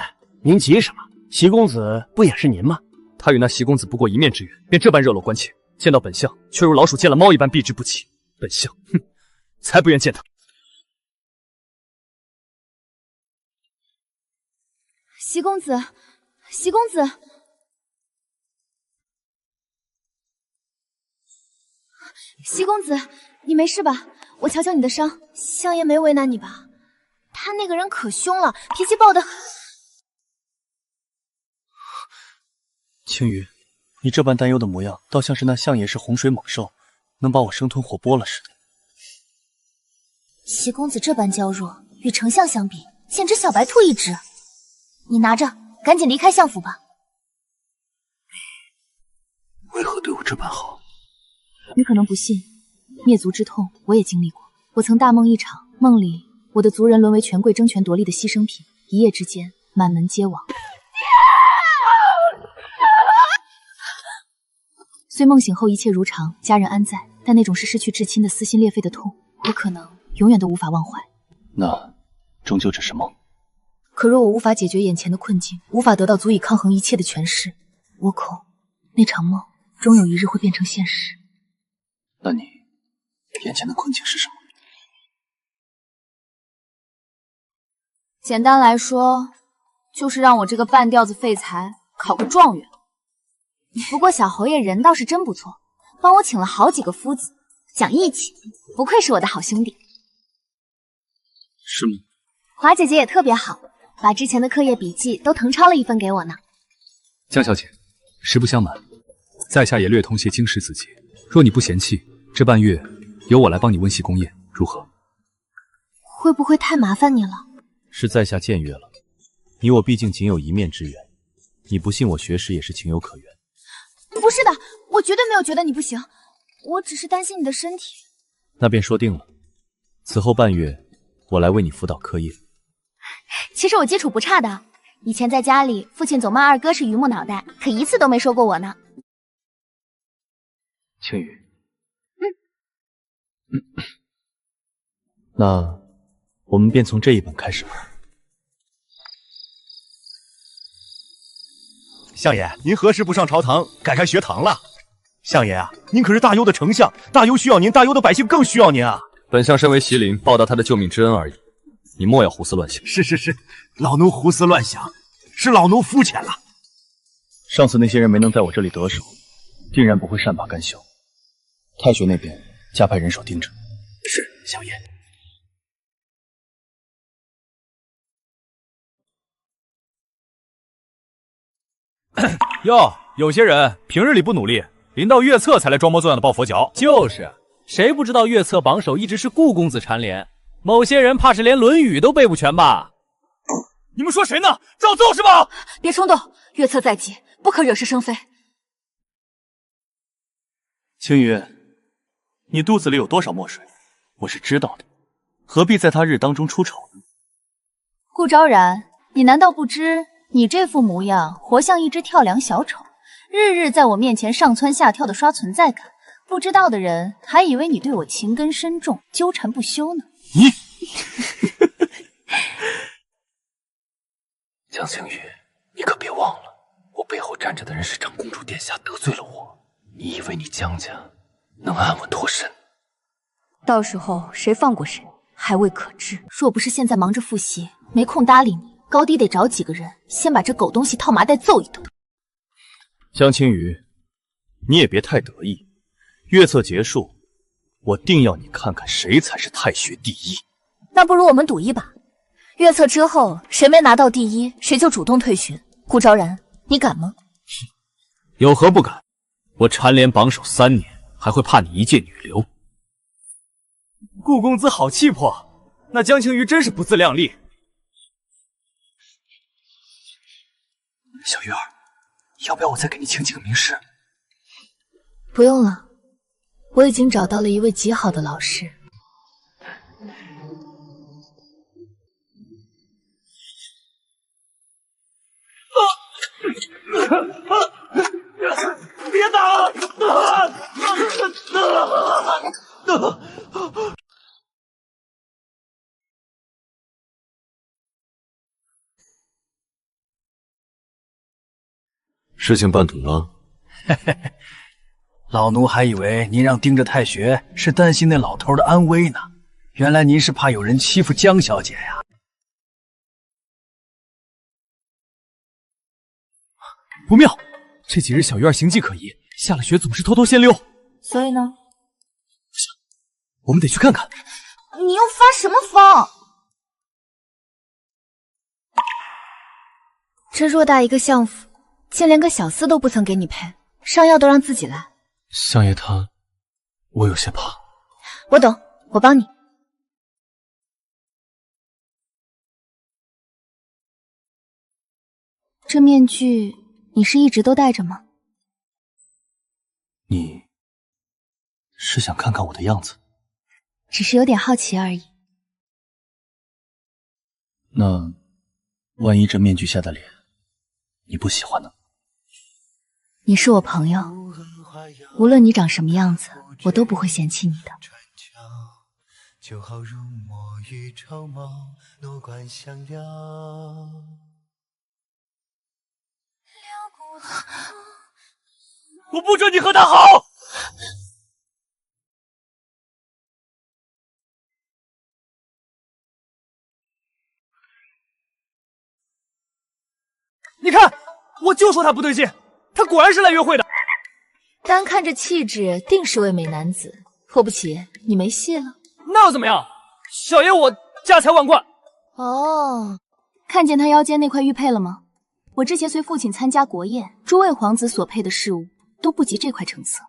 [SPEAKER 9] 您急什么？席公子不也是您吗？
[SPEAKER 12] 他与那席公子不过一面之缘，便这般热络关切，见到本相却如老鼠见了猫一般避之不及。本相，才不愿见他。
[SPEAKER 8] 席公子，席公子，席公子，你没事吧？我瞧瞧你的伤。
[SPEAKER 1] 相爷没为难你吧？他那个人可凶了，脾气暴得很。
[SPEAKER 14] 青鱼，你这般担忧的模样，倒像是那相爷是洪水猛兽，能把我生吞活剥了似的。
[SPEAKER 1] 席公子这般娇弱，与丞相相比，简直小白兔一只。你拿着，赶紧离开相府吧。
[SPEAKER 14] 为何对我这般好？
[SPEAKER 8] 你可能不信，灭族之痛我也经历过。我曾大梦一场，梦里我的族人沦为权贵争权夺利的牺牲品，一夜之间满门皆亡。虽梦醒后一切如常，家人安在，但那种是失去至亲的撕心裂肺的痛，我可能永远都无法忘怀。
[SPEAKER 14] 那终究只是梦。
[SPEAKER 1] 可若我无法解决眼前的困境，无法得到足以抗衡一切的权势，我恐那场梦终有一日会变成现实。
[SPEAKER 14] 那你眼前的困境是什么？
[SPEAKER 1] 简单来说，就是让我这个半吊子废材考个状元。不过小侯爷人倒是真不错，帮我请了好几个夫子，讲义气，不愧是我的好兄弟。
[SPEAKER 14] 是吗？
[SPEAKER 1] 华姐姐也特别好，把之前的课业笔记都誊抄了一份给我呢。
[SPEAKER 12] 江小姐，实不相瞒，在下也略通些经史子集，若你不嫌弃，这半月由我来帮你温习功业，如何？
[SPEAKER 1] 会不会太麻烦你了？
[SPEAKER 3] 是在下僭越了，你我毕竟仅有一面之缘，你不信我学识也是情有可原。
[SPEAKER 1] 不是的，我绝对没有觉得你不行，我只是担心你的身体。
[SPEAKER 3] 那便说定了，此后半月我来为你辅导课业。
[SPEAKER 1] 其实我基础不差的，以前在家里，父亲总骂二哥是榆木脑袋，可一次都没说过我呢。
[SPEAKER 14] 青羽，那我们便从这一本开始吧。
[SPEAKER 7] 相爷，您何时不上朝堂改开学堂了？相爷啊，您可是大幽的丞相，大幽需要您，大幽的百姓更需要您啊！
[SPEAKER 12] 本相身为麒麟，报答他的救命之恩而已，你莫要胡思乱想。
[SPEAKER 7] 是，老奴胡思乱想，是老奴肤浅了。
[SPEAKER 14] 上次那些人没能在我这里得手，定然不会善罢甘休。太学那边加派人手盯着。
[SPEAKER 9] 是，小爷。
[SPEAKER 12] 哟，有些人平日里不努力，临到月测才来装模作样的抱佛脚。
[SPEAKER 6] 就是，谁不知道月测榜首一直是顾公子蝉联？某些人怕是连《论语》都背不全吧？
[SPEAKER 12] 你们说谁呢？照揍是吧？
[SPEAKER 2] 别冲动，月测在即，不可惹是生非。
[SPEAKER 9] 青羽，你肚子里有多少墨水，我是知道的，何必在他日当中出丑呢？
[SPEAKER 1] 顾昭然，你难道不知你这副模样活像一只跳梁小丑，日日在我面前上蹿下跳的刷存在感？不知道的人还以为你对我情根深重，纠缠不休呢。
[SPEAKER 9] 你
[SPEAKER 4] 江青羽，你可别忘了，我背后站着的人是长公主殿下，得罪了我，你以为你江家能安稳脱身？
[SPEAKER 8] 到时候谁放过谁，还未可知。
[SPEAKER 1] 若不是现在忙着复习，没空搭理你，高低得找几个人先把这狗东西套麻袋揍一顿。
[SPEAKER 9] 江青羽，你也别太得意，月测结束，我定要你看看谁才是太学第一。
[SPEAKER 1] 那不如我们赌一把，月测之后谁没拿到第一，谁就主动退群。顾昭然，你敢吗？
[SPEAKER 6] 有何不敢？我蝉联榜首3年，还会怕你一介女流？
[SPEAKER 12] 顾公子好气魄，那江青鱼真是不自量力。
[SPEAKER 4] 小鱼儿，要不要我再给你请几个名师？
[SPEAKER 1] 不用了，我已经找到了一位极好的老师。
[SPEAKER 12] 别打！
[SPEAKER 3] 事情办妥了。
[SPEAKER 14] 老奴还以为您让盯着太学是担心那老头的安危呢，原来您是怕有人欺负江小姐呀。
[SPEAKER 12] 不妙，这几日小鱼儿行迹可疑，下了学总是偷偷先溜。
[SPEAKER 1] 所以呢？
[SPEAKER 12] 我们得去看看。
[SPEAKER 1] 你又发什么疯？这偌大一个相府，竟连个小厮都不曾给你配，上药都让自己来。
[SPEAKER 3] 相爷他，我有些怕。
[SPEAKER 1] 我懂，我帮你。这面具你是一直都戴着吗？
[SPEAKER 4] 你是想看看我的样子？
[SPEAKER 1] 只是有点好奇而已。
[SPEAKER 4] 那万一这面具下的脸你不喜欢呢？
[SPEAKER 1] 你是我朋友，无论你长什么样子，我都不会嫌弃你的。
[SPEAKER 16] 就好如墨与绸缪，多管相撩。
[SPEAKER 12] 我不准你和他好！你看，我就说他不对劲，他果然是来约会的。
[SPEAKER 1] 单看这气质，定是位美男子。迫不及，你没戏了。
[SPEAKER 12] 那又怎么样？小爷我家财万贯。
[SPEAKER 1] 哦，看见他腰间那块玉佩了吗？我之前随父亲参加国宴，诸位皇子所配的饰物都不及这块成色。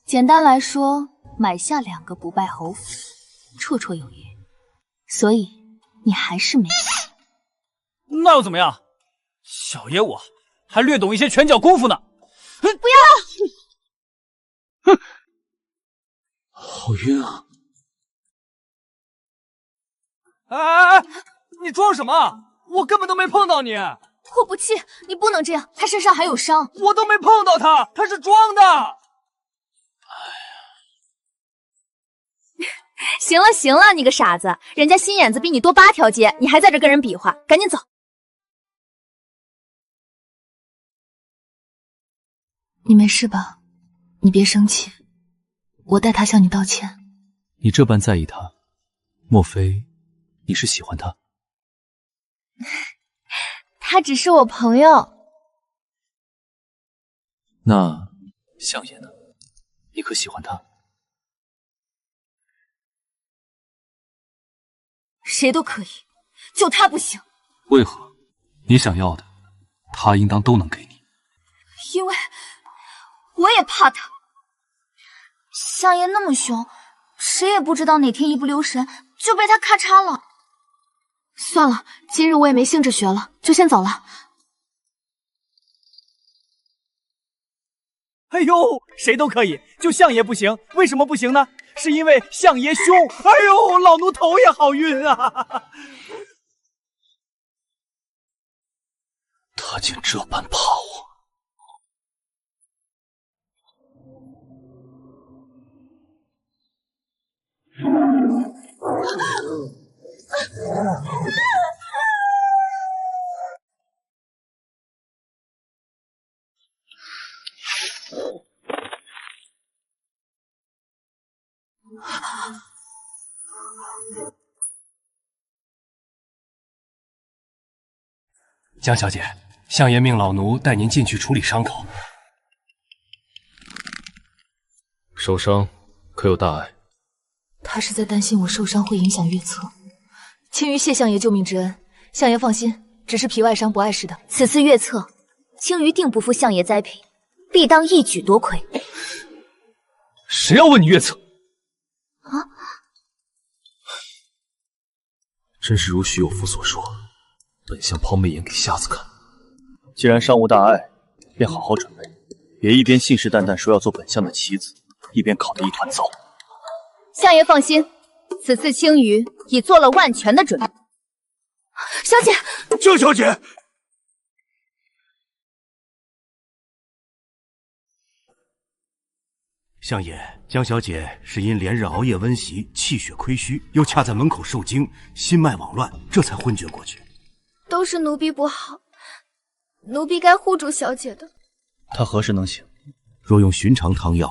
[SPEAKER 1] 简单来说，买下2个不败侯府，绰绰有余。所以你还是没戏。
[SPEAKER 12] 那又怎么样？小爷我还略懂一些拳脚功夫呢。
[SPEAKER 1] 不要！
[SPEAKER 3] 哼，好晕啊！
[SPEAKER 12] 哎，你装什么？我根本都没碰到你。
[SPEAKER 1] 迫不气，你不能这样，他身上还有伤。
[SPEAKER 12] 我都没碰到他，他是装的。
[SPEAKER 8] 行了行了，你个傻子，人家心眼子比你多8条街，你还在这跟人比划，赶紧走。
[SPEAKER 1] 你没事吧？你别生气，我代他向你道歉。
[SPEAKER 14] 你这般在意他，莫非你是喜欢他？
[SPEAKER 1] 他只是我朋友。
[SPEAKER 14] 那相爷呢？你可喜欢他？
[SPEAKER 2] 谁都可以，就他不行。
[SPEAKER 3] 为何？你想要的，他应当都能给你。
[SPEAKER 2] 因为我也怕他。
[SPEAKER 17] 相爷那么凶，谁也不知道哪天一不留神就被他咔嚓了。
[SPEAKER 1] 算了，今日我也没兴致学了，就先走了。
[SPEAKER 12] 哎呦，谁都可以，就相爷不行，为什么不行呢？是因为相爷凶。哎呦，老奴头也好晕啊！
[SPEAKER 4] 他竟这般怕我。
[SPEAKER 14] 江小姐，相爷命老奴带您进去处理伤口。
[SPEAKER 3] 受伤可有大碍？
[SPEAKER 1] 他是在担心我受伤会影响月策。青鱼谢相爷救命之恩，相爷放心，只是皮外伤，不碍事的。
[SPEAKER 8] 此次月策，青鱼定不负相爷栽培，必当一举夺魁。
[SPEAKER 12] 谁要问你月策？
[SPEAKER 1] 啊！
[SPEAKER 4] 真是如徐有福所说，本相抛媚眼给瞎子看。
[SPEAKER 9] 既然伤无大碍，便好好准备，别一边信誓旦旦说要做本相的妻子，一边搞得一团糟。
[SPEAKER 8] 相爷放心，此次青鱼已做了万全的准备。
[SPEAKER 1] 小姐，
[SPEAKER 5] 江小姐，
[SPEAKER 15] 相爷，江小姐是因连日熬夜温习，气血亏虚，又恰在门口受惊，心脉紊乱，这才昏厥过去。
[SPEAKER 17] 都是奴婢不好，奴婢该护住小姐的。
[SPEAKER 9] 她何时能醒？
[SPEAKER 15] 若用寻常汤药，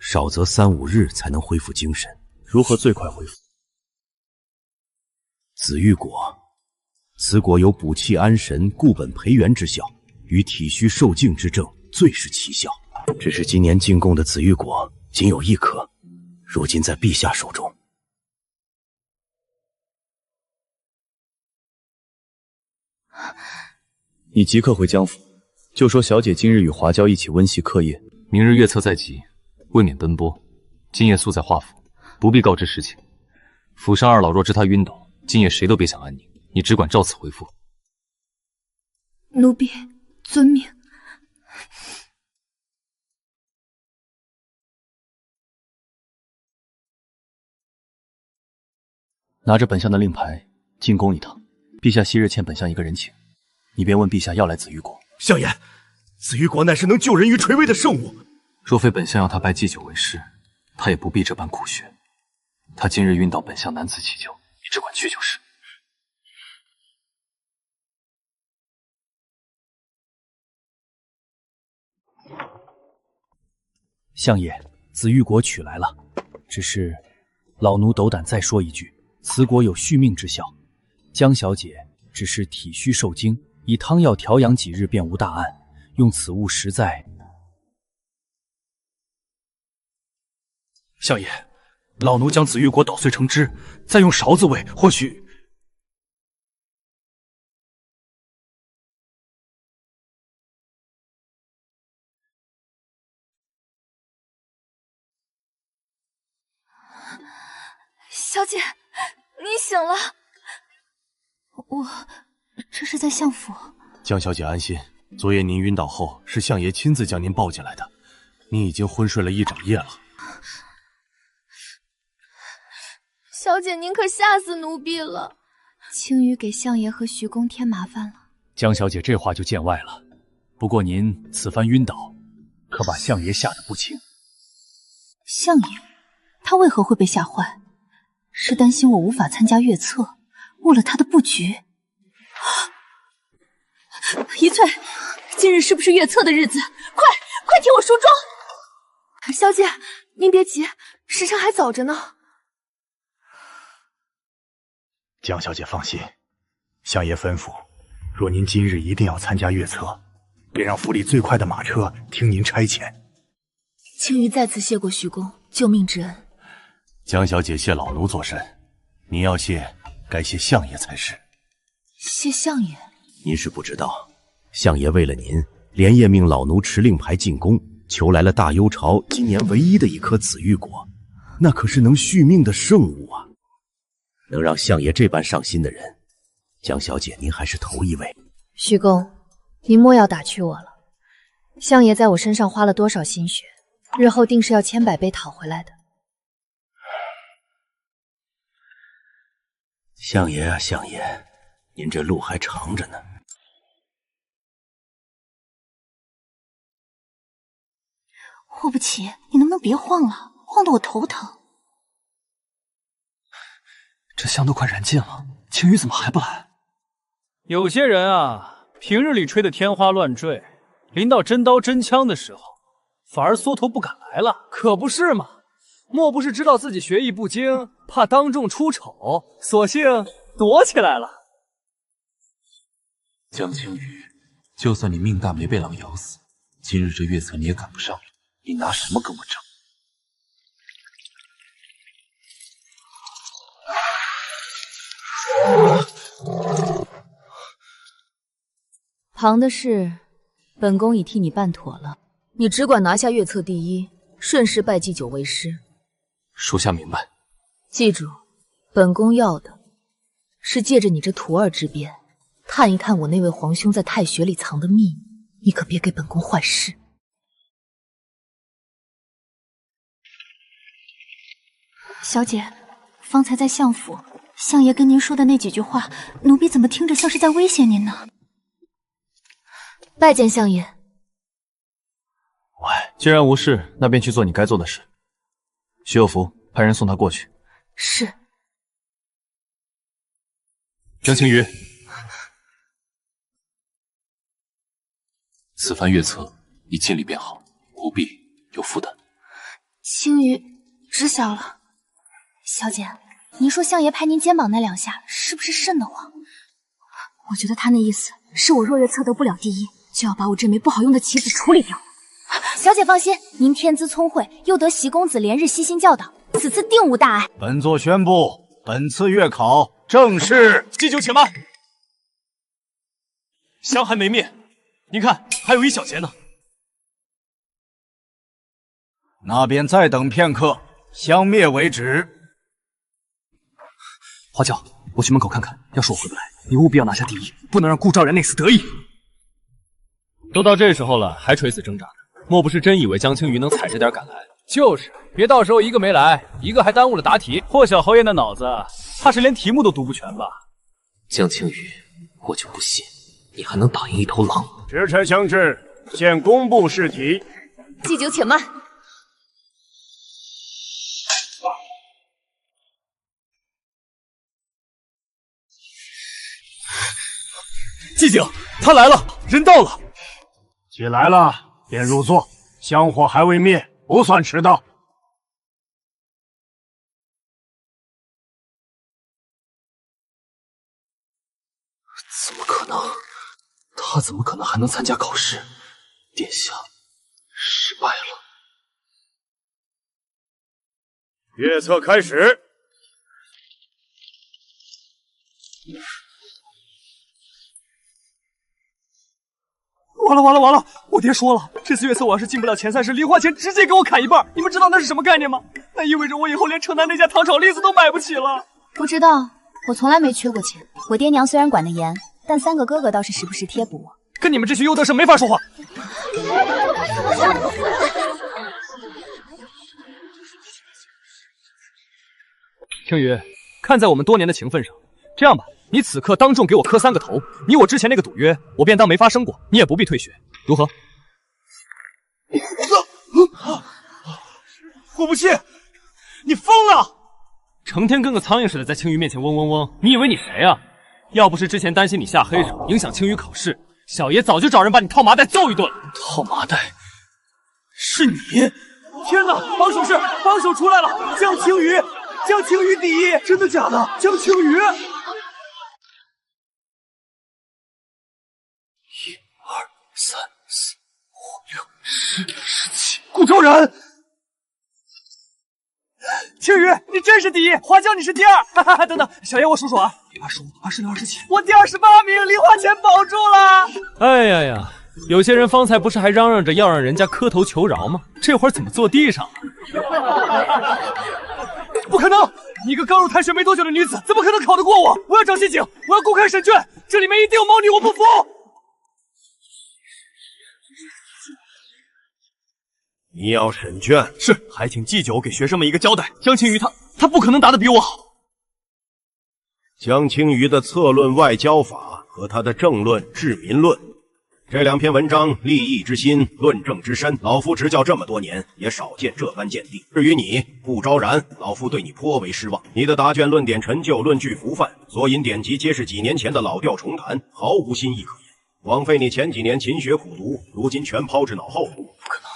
[SPEAKER 15] 少则3-5日才能恢复精神。
[SPEAKER 9] 如何最快恢复？
[SPEAKER 15] 紫玉果，此果有补气安神、固本培元之效，与体虚受惊之症最是奇效。只是今年进贡的紫玉果仅有1颗，如今在陛下手中。
[SPEAKER 9] 你即刻回江府，就说小姐今日与华娇一起温习课业，
[SPEAKER 3] 明日月策在即，未免奔波。今夜宿在华府，不必告知实情。府上二老若知他晕倒，今夜谁都别想安宁。你只管照此回复。
[SPEAKER 1] 奴婢遵命。
[SPEAKER 9] 拿着本相的令牌进宫一趟，陛下昔日欠本相一个人情，你便问陛下要来紫玉果。
[SPEAKER 5] 相爷，紫玉果乃是能救人于垂危的圣物，
[SPEAKER 3] 若非本相要他拜祭酒为师，他也不必这般苦学。他今日晕倒，本相难辞其咎，你只管去就是。
[SPEAKER 14] 相爷，紫玉果取来了，只是老奴斗胆再说一句，此果有续命之效。江小姐只是体虚受惊，以汤药调养几日便无大碍，用此物实在……
[SPEAKER 5] 相爷，老奴将紫玉果捣碎成汁，再用勺子喂，或许……
[SPEAKER 17] 小姐，你醒了。
[SPEAKER 1] 我这是在相府。
[SPEAKER 15] 江小姐安心，昨夜您晕倒后，是相爷亲自将您抱进来的，您已经昏睡了1整夜了。
[SPEAKER 17] 小姐，您可吓死奴婢了。青鱼给相爷和徐公添麻烦了。
[SPEAKER 14] 江小姐这话就见外了。不过您此番晕倒，可把相爷吓得不轻。
[SPEAKER 1] 相爷，他为何会被吓坏？是担心我无法参加月策，误了他的布局。一翠，今日是不是月策的日子？快替我梳妆。
[SPEAKER 17] 小姐，您别急，时辰还早着呢。
[SPEAKER 5] 江小姐放心，相爷吩咐，若您今日一定要参加月策，便让府里最快的马车听您差遣。
[SPEAKER 1] 青鱼再次谢过徐公救命之恩。
[SPEAKER 15] 江小姐谢老奴做甚，您要谢该谢相爷才是。
[SPEAKER 1] 谢相爷，
[SPEAKER 15] 您是不知道，相爷为了您，连夜命老奴持令牌进宫，求来了大幽巢今年唯一的一颗紫玉果，那可是能续命的圣物啊！能让相爷这般上心的人，江小姐您还是头一位。
[SPEAKER 1] 徐公，您莫要打趣我了。相爷在我身上花了多少心血，日后定是要千百倍讨回来的。
[SPEAKER 15] 相爷啊，相爷，您这路还长着呢。
[SPEAKER 8] 霍不起，你能不能别晃了？晃得我头疼。
[SPEAKER 9] 这香都快燃尽了，青羽怎么还不来？
[SPEAKER 12] 有些人啊，平日里吹得天花乱坠，临到真刀真枪的时候，反而缩头不敢来了。可不是嘛？莫不是知道自己学艺不精，怕当众出丑，索性躲起来了？
[SPEAKER 18] 江青羽，就算你命大没被狼咬死，今日这月策你也赶不上，你拿什么跟我争？
[SPEAKER 1] 旁的事，本宫已替你办妥了。你只管拿下月策第一，顺势拜祭酒为师。
[SPEAKER 3] 属下明白。
[SPEAKER 1] 记住，本宫要的是借着你这徒儿之便，探一探我那位皇兄在太学里藏的秘密。你可别给本宫坏事。
[SPEAKER 8] 小姐，方才在相府，相爷跟您说的那几句话，奴婢怎么听着像是在威胁您呢？
[SPEAKER 1] 拜见相爷。
[SPEAKER 9] 既然无事，那便去做你该做的事。徐有福，派人送他过去。
[SPEAKER 1] 是。
[SPEAKER 3] 江青羽，此番月策你尽力便好，不必有负担。
[SPEAKER 8] 青羽知晓了。小姐，您说相爷拍您肩膀那2下，是不是瘆得慌？我觉得他那意思是我若月策得不了第一，就要把我这枚不好用的棋子处理掉。小姐放心，您天资聪慧，又得席公子连日悉心教导，此次定无大碍。
[SPEAKER 19] 本座宣布，本次月考正式。
[SPEAKER 9] 祭酒且慢，香还没灭，您看还有一小截呢。
[SPEAKER 19] 那便再等片刻，香灭为止。
[SPEAKER 9] 花轿，我去门口看看，要是我回不来，你务必要拿下第一，不能让顾兆然那厮得意。
[SPEAKER 3] 都到这时候了，还垂死挣扎呢，莫不是真以为江青羽能踩着点赶来？
[SPEAKER 12] 就是，别到时候一个没来，一个还耽误了答题。霍小侯爷的脑子，怕是连题目都读不全吧？
[SPEAKER 11] 江青羽，我就不信你还能打赢一头狼。
[SPEAKER 20] 时辰将至，现公布试题。
[SPEAKER 1] 祭酒且慢。
[SPEAKER 9] 季景，他来了，人到了。
[SPEAKER 20] 既来了，便入座。香火还未灭，不算迟到。
[SPEAKER 9] 怎么可能？他怎么可能还能参加考试？殿下失败了。
[SPEAKER 20] 月测开始。
[SPEAKER 9] 完了！我爹说了，这次月测我要是进不了前30，零花钱直接给我砍一半。你们知道那是什么概念吗？那意味着我以后连城南那家糖炒栗子都买不起了。
[SPEAKER 8] 不知道，我从来没缺过钱。我爹娘虽然管得严，但3个哥哥倒是时不时贴补我。
[SPEAKER 9] 跟你们这群优德生没法说话。青羽，看在我们多年的情分上，这样吧，你此刻当众给我磕3个头，你我之前那个赌约，我便当没发生过，你也不必退学，如何？
[SPEAKER 12] 霍不弃，你疯了！
[SPEAKER 3] 成天跟个苍蝇似的在青羽面前嗡嗡嗡，你以为你谁啊？要不是之前担心你下黑手影响青羽考试，小爷早就找人把你套麻袋揍一顿了。
[SPEAKER 9] 套麻袋？是你？天哪！帮手出来了！江青羽第一！真的假的？江青羽！1、2、3、4、5、6、10、17，顾昭然！
[SPEAKER 12] 青鱼，你真是第一，花椒你是第二。哈哈哈！等等，小爷我数数啊，25、26、27，我第28名，零花钱保住了。
[SPEAKER 3] 哎呀呀，有些人方才不是还嚷嚷着要让人家磕头求饶吗？这会儿怎么坐地上了？
[SPEAKER 12] 不可能！你一个刚入太学没多久的女子，怎么可能考得过我？我要找刑警，我要公开审卷，这里面一定有猫腻，我不服！
[SPEAKER 7] 你要审卷
[SPEAKER 12] 是，还请祭酒给学生们一个交代。江青鱼他不可能答得比我好。
[SPEAKER 7] 江青鱼的策论外交法和他的政论治民论，这2篇文章立意之心，论证之深，老夫执教这么多年，也少见这般见地。至于你顾昭然，老夫对你颇为失望。你的答卷论点陈旧，论据浮泛，所引典籍皆是几年前的老调重弹，毫无新意可言。枉费你前几年勤学苦读，如今全抛之脑后。
[SPEAKER 12] 不可能，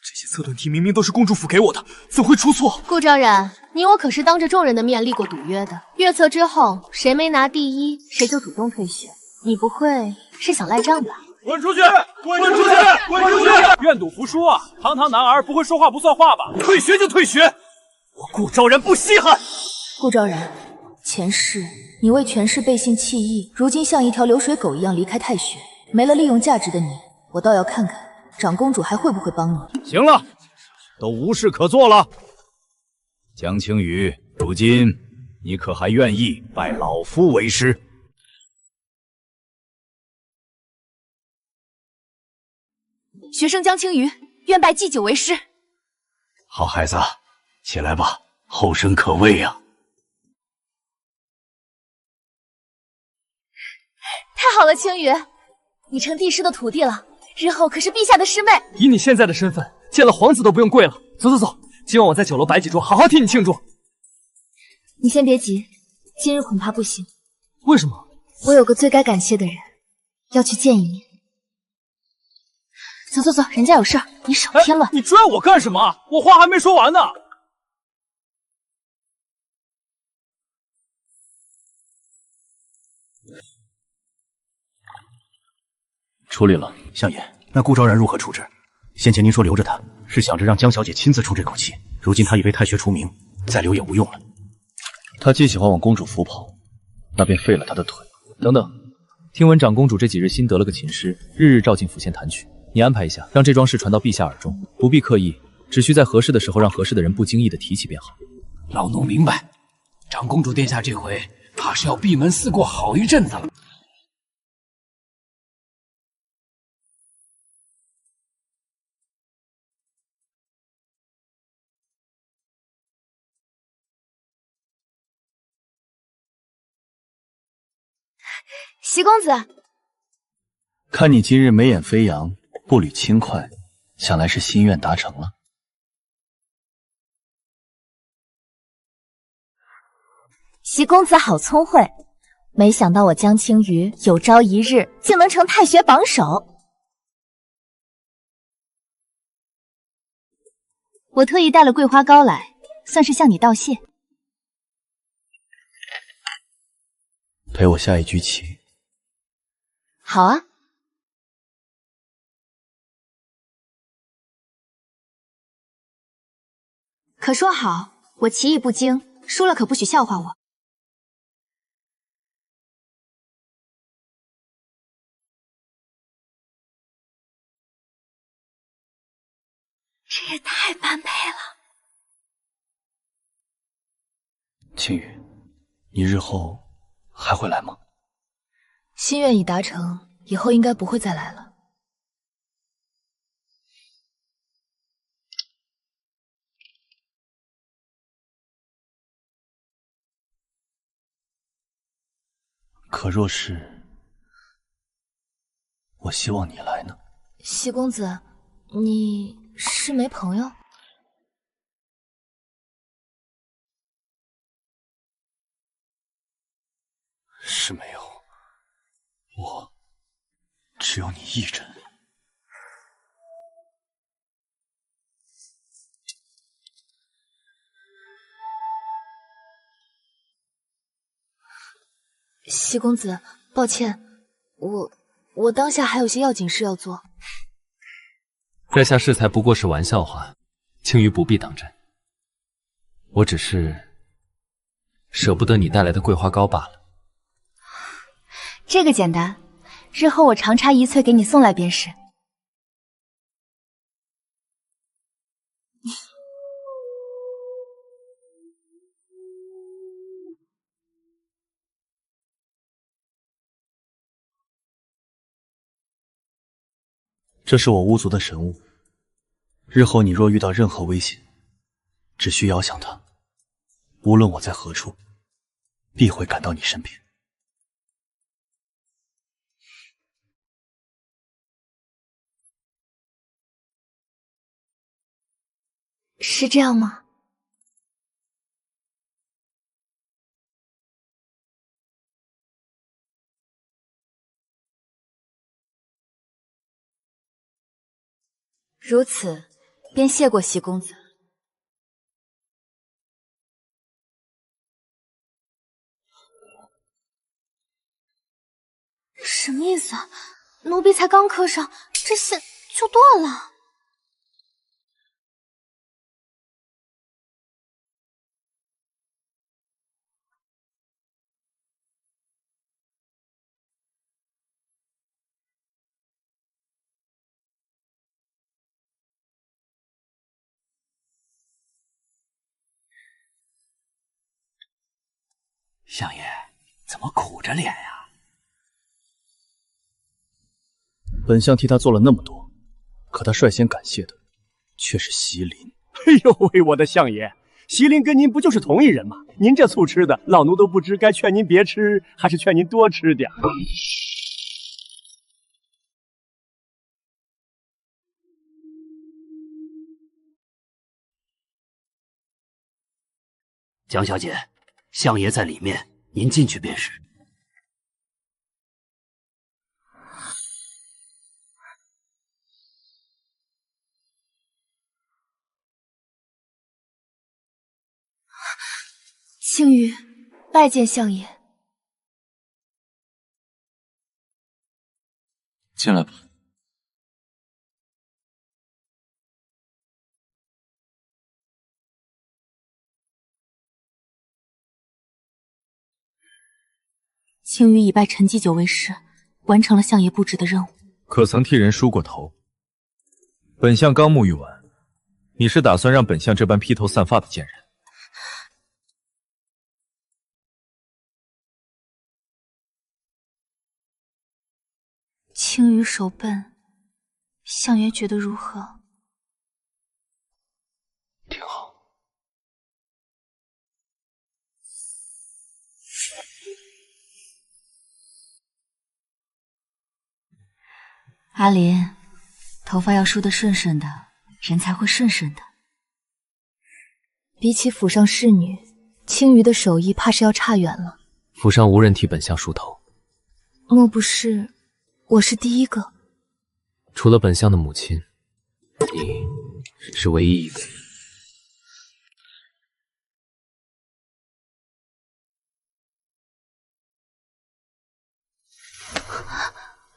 [SPEAKER 12] 这些策论题明明都是公主府给我的，怎会出错？
[SPEAKER 1] 顾昭然，你我可是当着众人的面立过赌约的。阅测之后，谁没拿第一，谁就主动退学。你不会是想赖账吧？
[SPEAKER 12] 滚出去！滚出去！滚出去！愿赌服输啊！堂堂男儿不会说话不算话吧？退学就退学，我顾昭然不稀罕。
[SPEAKER 1] 顾昭然，前世你为权势背信弃义，如今像一条流水狗一样离开太学，没了利用价值的你，我倒要看看长公主还会不会帮你。
[SPEAKER 13] 行了，都无事可做了。江青鱼，如今你可还愿意拜老夫为师？
[SPEAKER 8] 学生江青鱼愿拜祭酒为师。
[SPEAKER 14] 好孩子，起来吧，后生可畏呀！
[SPEAKER 1] 太好了，青鱼，你成帝师的徒弟了，日后可是陛下的师妹。
[SPEAKER 12] 以你现在的身份，见了皇子都不用跪了。走走走，今晚我在酒楼摆几桌，好好替你庆祝。
[SPEAKER 1] 你先别急，今日恐怕不行。
[SPEAKER 12] 为什么？
[SPEAKER 1] 我有个最该感谢的人，要去见一面。走走走，人家有事儿，你少添乱。
[SPEAKER 12] 你拽我干什么？我话还没说完呢。
[SPEAKER 14] 处理了，相爷。那顾昭然如何处置？先前您说留着他，是想着让江小姐亲自出这口气。如今他已被太学除名，再留也无用了。
[SPEAKER 18] 他既喜欢往公主府跑，那便废了他的腿。
[SPEAKER 3] 等等，听闻长公主这几日新得了个琴师，日日照进府前弹曲。你安排一下，让这桩事传到陛下耳中，不必刻意，只需在合适的时候让合适的人不经意的提起便好。
[SPEAKER 14] 老奴明白，长公主殿下这回怕是要闭门思过好一阵子了。
[SPEAKER 1] 席公子，
[SPEAKER 14] 看你今日眉眼飞扬，步履轻快，想来是心愿达成了。
[SPEAKER 1] 席公子好聪慧，没想到我江青鱼有朝一日竟能成太学榜首。我特意带了桂花糕来，算是向你道谢。
[SPEAKER 14] 陪我下一局棋。
[SPEAKER 1] 好啊。可说好，我棋艺不精，输了可不许笑话我。这也太般配了。
[SPEAKER 14] 青羽，你日后还会来吗？
[SPEAKER 1] 心愿已达成，以后应该不会再来了。
[SPEAKER 14] 可若是我希望你来呢？
[SPEAKER 1] 席公子，你是没朋友？
[SPEAKER 14] 是没有，我只有你一人。
[SPEAKER 1] 席公子，抱歉，我当下还有些要紧事要做。
[SPEAKER 3] 在下适才不过是玩笑话，青鱼不必当真。我只是舍不得你带来的桂花糕罢了。
[SPEAKER 8] 这个简单，日后我长插一翠给你送来便是。
[SPEAKER 14] 这是我巫族的神物，日后你若遇到任何危险，只需遥想它，无论我在何处，必会赶到你身边。
[SPEAKER 8] 是这样吗？如此，便谢过席公子。什么意思啊？奴婢才刚磕上，这线就断了。
[SPEAKER 14] 相爷，怎么苦着脸呀？本相替他做了那么多，可他率先感谢的却是席琳。
[SPEAKER 20] 哎呦喂，我的相爷，席琳跟您不就是同一人吗？您这醋吃的，老奴都不知该劝您别吃，还是劝您多吃点。
[SPEAKER 6] 江小姐，相爷在里面，您进去便是。
[SPEAKER 8] 青羽拜见相爷。
[SPEAKER 18] 进来吧。
[SPEAKER 8] 青羽以拜陈继久为师，完成了相爷布置的任务。
[SPEAKER 21] 可曾替人梳过头？本相刚沐浴完，你是打算让本相这般披头散发的贱人？
[SPEAKER 8] 青羽手笨，相爷觉得如何？
[SPEAKER 4] 挺好。
[SPEAKER 8] 阿林，头发要梳得顺顺的，人才会顺顺的。
[SPEAKER 1] 比起府上侍女，青羽的手艺怕是要差远了。
[SPEAKER 3] 府上无人替本相梳头，
[SPEAKER 1] 莫不是我是第一个？
[SPEAKER 3] 除了本相的母亲，你是唯一一个。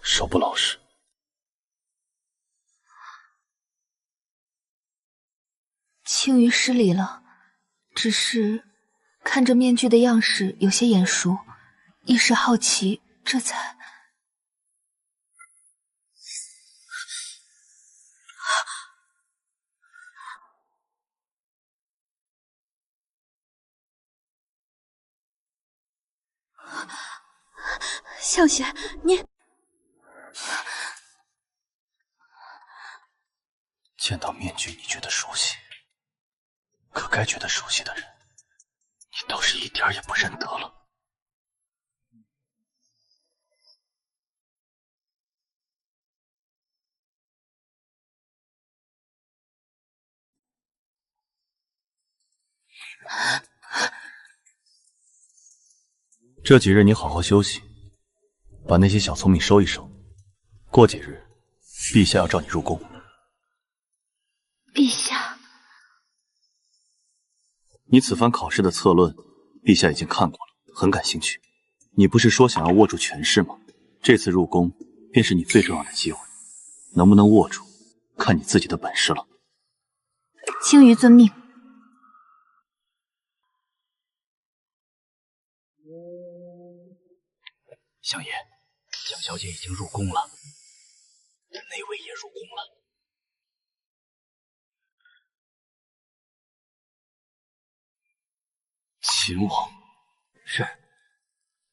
[SPEAKER 14] 手不老实。
[SPEAKER 1] 青羽失礼了，只是看着面具的样式有些眼熟，一时好奇，这才……
[SPEAKER 8] 相爷，你
[SPEAKER 14] 见到面具，你觉得熟悉？可该觉得熟悉的人，你倒是一点也不认得了。这几日你好好休息，把那些小聪明收一收。过几日，陛下要召你入宫。
[SPEAKER 8] 陛下。
[SPEAKER 14] 你此番考试的策论，陛下已经看过了，很感兴趣。你不是说想要握住权势吗？这次入宫便是你最重要的机会，能不能握住，看你自己的本事了。
[SPEAKER 8] 青羽遵命。
[SPEAKER 14] 相爷，江小姐已经入宫了，那位也入宫了。
[SPEAKER 6] 秦王是，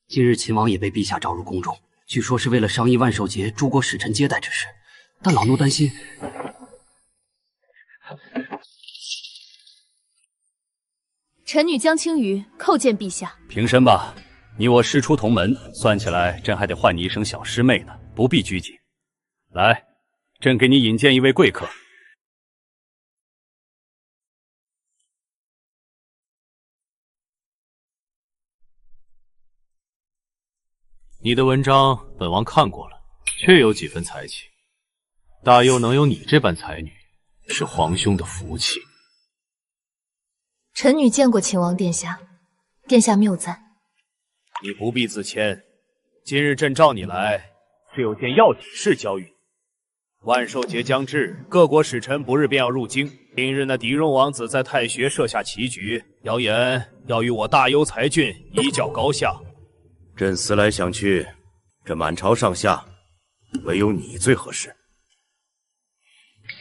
[SPEAKER 6] 今日秦王也被陛下召入宫中，据说是为了商议万寿节诸国使臣接待之事，但老奴担心。
[SPEAKER 8] 臣女江青鱼叩见陛下。
[SPEAKER 6] 平身吧，你我师出同门，算起来朕还得唤你一声小师妹呢，不必拘谨。来，朕给你引荐一位贵客。
[SPEAKER 3] 你的文章本王看过了，确有几分才气。大幽能有你这般才女，是皇兄的福气。
[SPEAKER 1] 臣女见过秦王殿下，殿下谬赞。
[SPEAKER 13] 你不必自谦，今日朕召你来，是有件要紧事交与你。万寿节将至，各国使臣不日便要入京。今日那狄戎王子在太学设下棋局，谣言要与我大幽才俊一较高下。
[SPEAKER 15] 朕思来想去，这满朝上下，唯有你最合适。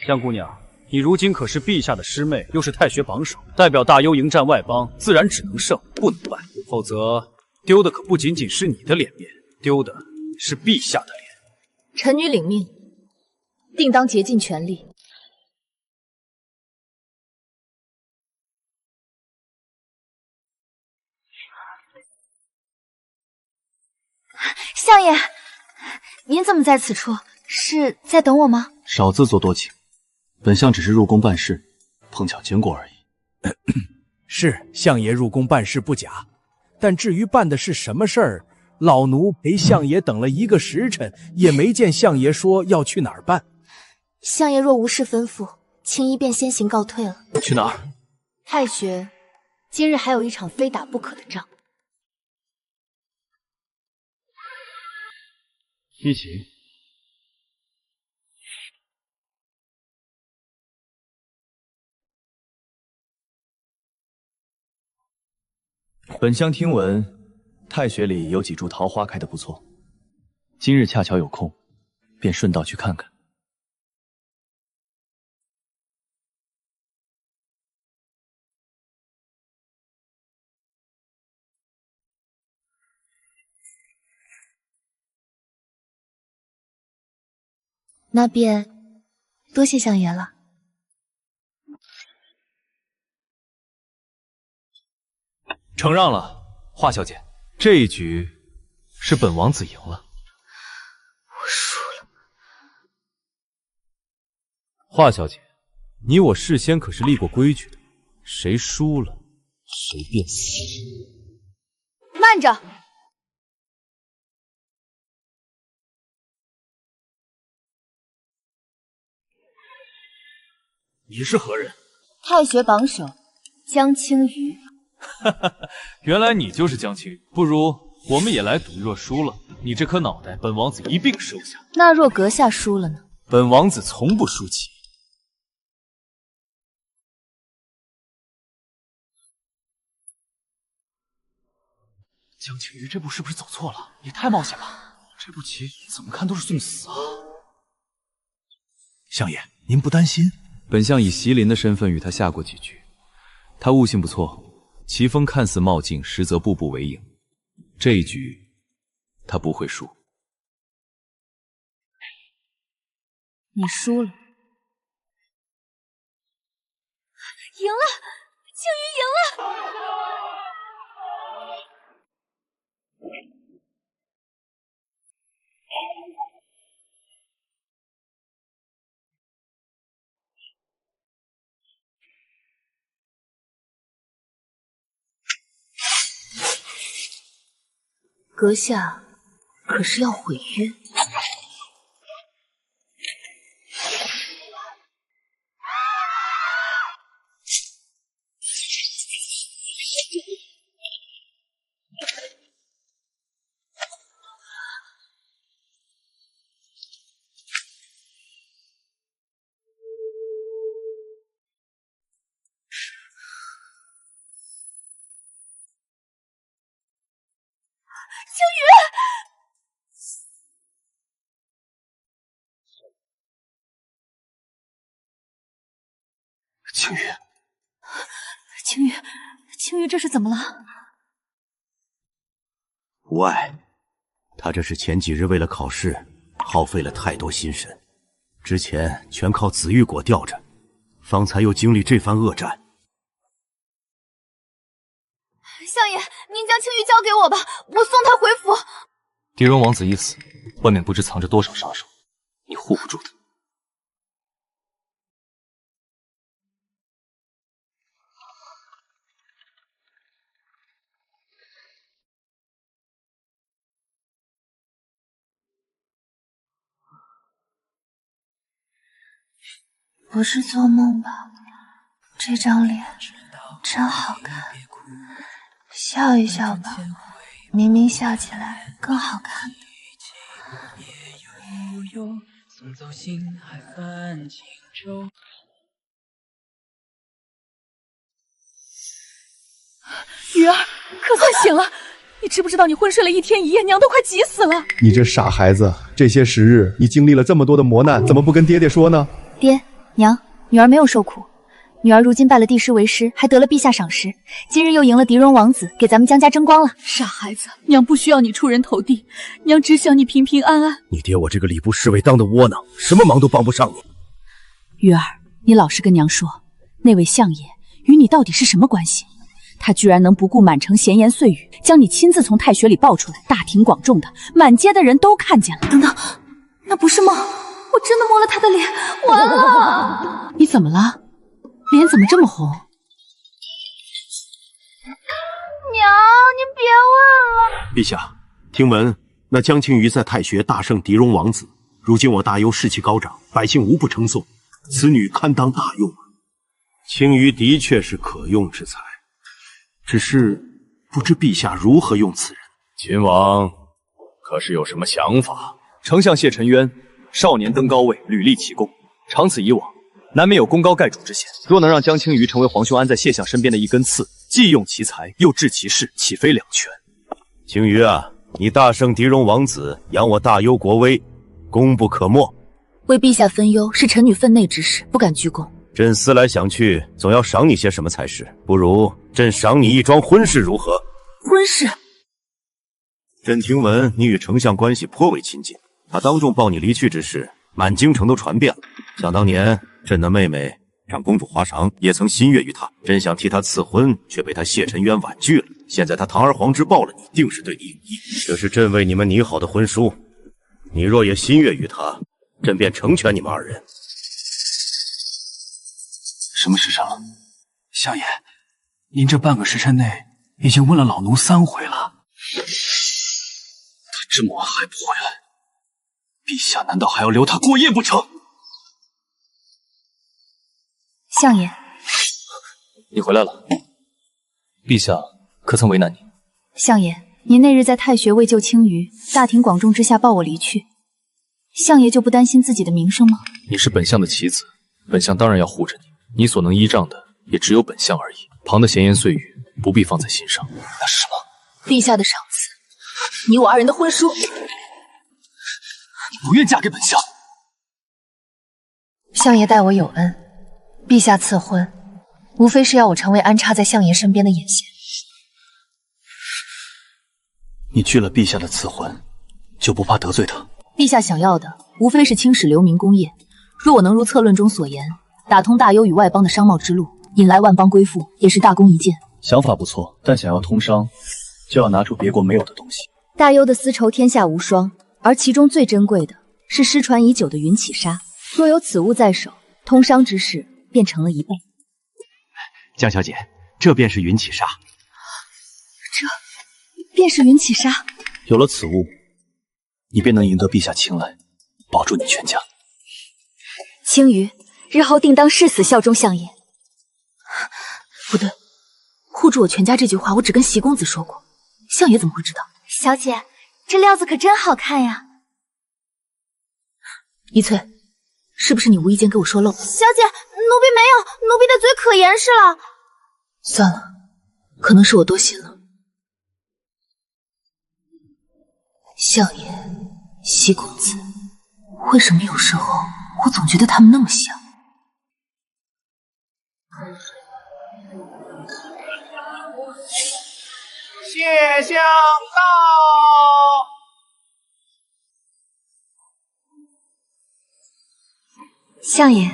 [SPEAKER 12] 江姑娘，你如今可是陛下的师妹，又是太学榜首，代表大幽迎战外邦，自然只能胜不能败，否则丢的可不仅仅是你的脸面，丢的是陛下的脸。
[SPEAKER 1] 臣女领命，定当竭尽全力。
[SPEAKER 17] 相爷，您怎么在此处？是在等我吗？
[SPEAKER 14] 少自作多情，本相只是入宫办事，碰巧经过而已。是相爷入宫办事不假，但至于办的是什么事儿，老奴陪相爷等了1个时辰，也没见相爷说要去哪儿办。
[SPEAKER 17] 相爷若无事吩咐，青衣便先行告退了。
[SPEAKER 14] 去哪儿？
[SPEAKER 17] 太学今日还有一场非打不可的仗。
[SPEAKER 14] 一起。本相听闻，太学里有几株桃花开得不错，今日恰巧有空，便顺道去看看。
[SPEAKER 17] 那便多谢相爷了。
[SPEAKER 3] 承让了，华小姐，这一局是本王子赢了。
[SPEAKER 17] 我输了。
[SPEAKER 3] 华小姐，你我事先可是立过规矩的，谁输了谁便死。
[SPEAKER 8] 慢着！
[SPEAKER 12] 你是何人？
[SPEAKER 8] 太学榜首江青鱼。
[SPEAKER 3] 哈哈，原来你就是江青鱼，不如我们也来赌，若输了，你这颗脑袋本王子一并收下。
[SPEAKER 1] 那若阁下输了呢？
[SPEAKER 3] 本王子从不输棋。
[SPEAKER 9] 江青鱼这步是不是走错了？也太冒险了！这步棋怎么看都是送死啊！
[SPEAKER 14] 相爷，您不担心？
[SPEAKER 21] 本相以席琳的身份与他下过几局，他悟性不错，棋风看似冒进，实则步步为营。这一局，他不会输。
[SPEAKER 1] 你输了，
[SPEAKER 8] 赢了，青鱼赢了！
[SPEAKER 1] 阁下可是要毁约？
[SPEAKER 8] 青鱼，青玉这是怎么了？
[SPEAKER 15] 无碍，他这是前几日为了考试耗费了太多心神，之前全靠紫玉果吊着，方才又经历这番恶战。
[SPEAKER 17] 相爷，您将青玉交给我吧，我送他回府。
[SPEAKER 11] 狄仁王子一死，外面不知藏着多少杀手，你护不住的。
[SPEAKER 17] 不是做梦吧？这张脸真好看，笑一笑吧，明明笑起来更好看的。
[SPEAKER 8] 鱼儿，可算醒了！你知不知道你昏睡了1天1夜，娘都快急死了。
[SPEAKER 10] 你这傻孩子，这些时日你经历了这么多的磨难，怎么不跟爹爹说呢？
[SPEAKER 8] 爹娘，女儿没有受苦，女儿如今拜了帝师为师，还得了陛下赏识，今日又赢了狄戎王子，给咱们江家争光了。傻孩子，娘不需要你出人头地，娘只想你平平安安。
[SPEAKER 15] 你爹我这个礼部侍卫当的窝囊，什么忙都帮不上你。
[SPEAKER 8] 玉儿，你老实跟娘说，那位相爷与你到底是什么关系？他居然能不顾满城闲言碎语，将你亲自从太学里抱出来，大庭广众的，满街的人都看见了。等等，那不是梦，我真的摸了他的脸，完了！你怎么了？脸怎么这么红？
[SPEAKER 17] 娘，您别问了。
[SPEAKER 7] 陛下，听闻那江青鱼在太学大胜狄戎王子，如今我大幽士气高涨，百姓无不称颂，此女堪当大用啊。青鱼的确是可用之才，只是不知陛下如何用此人。
[SPEAKER 13] 秦王可是有什么想法？
[SPEAKER 9] 丞相谢沉渊少年登高位，屡立奇功，长此以往，难免有功高盖主之嫌。若能让江青鱼成为皇兄安在谢相身边的一根刺，既用其才，又治其事，岂非两全？
[SPEAKER 15] 青鱼啊，你大胜狄戎王子，扬我大幽国威，功不可没。
[SPEAKER 1] 为陛下分忧是臣女分内之事，不敢居功。
[SPEAKER 15] 朕思来想去，总要赏你些什么才是。不如朕赏你一桩婚事如何？
[SPEAKER 1] 婚事？
[SPEAKER 15] 朕听闻你与丞相关系颇为亲近，他当众抱你离去之事，满京城都传遍了。想当年，朕的妹妹长公主华裳也曾心悦于他，朕想替他赐婚，却被他谢沉渊婉拒了。现在他堂而皇之抱了你，定是对你有意。这是朕为你们拟好的婚书，你若也心悦于他，朕便成全你们二人。
[SPEAKER 14] 什么时辰了？相爷，您这半个时辰内已经问了老奴3回了。他这么晚还不回来，陛下难道还要留他过夜不成？
[SPEAKER 8] 相爷，
[SPEAKER 11] 你回来了，陛下可曾为难你？
[SPEAKER 8] 相爷，您那日在太学为救青鱼，大庭广众之下抱我离去，相爷就不担心自己的名声吗？
[SPEAKER 11] 你是本相的棋子，本相当然要护着你。你所能依仗的也只有本相而已，旁的闲言碎语不必放在心上。
[SPEAKER 14] 那是什么？
[SPEAKER 1] 陛下的赏赐，你我二人的婚书。
[SPEAKER 14] 你不愿嫁给本相？
[SPEAKER 17] 相爷待我有恩，陛下赐婚，无非是要我成为安插在相爷身边的眼线。
[SPEAKER 14] 你拒了陛下的赐婚，就不怕得罪他？
[SPEAKER 1] 陛下想要的无非是青史留名功业，若我能如策论中所言，打通大幽与外邦的商贸之路，引来万邦归附，也是大功一件。
[SPEAKER 9] 想法不错，但想要通商，就要拿出别国没有的东西。
[SPEAKER 8] 大幽的丝绸天下无双，而其中最珍贵的是失传已久的云起纱。若有此物在手，通商之事便成了一倍。
[SPEAKER 14] 江小姐，这便是云起纱。
[SPEAKER 8] 这便是云起纱。
[SPEAKER 14] 有了此物，你便能赢得陛下青睐，保住你全家。
[SPEAKER 8] 青鱼日后定当誓死效忠相爷。
[SPEAKER 1] 不对，护住我全家这句话，我只跟席公子说过，相爷怎么会知道？
[SPEAKER 17] 小姐，这料子可真好看呀！
[SPEAKER 1] 一翠，是不是你无意间给我说漏了？
[SPEAKER 17] 小姐，奴婢没有，奴婢的嘴可严实了。
[SPEAKER 1] 算了，可能是我多心了。相爷，席公子，为什么有时候我总觉得他们那么像？
[SPEAKER 16] 谢相到。
[SPEAKER 22] 相爷，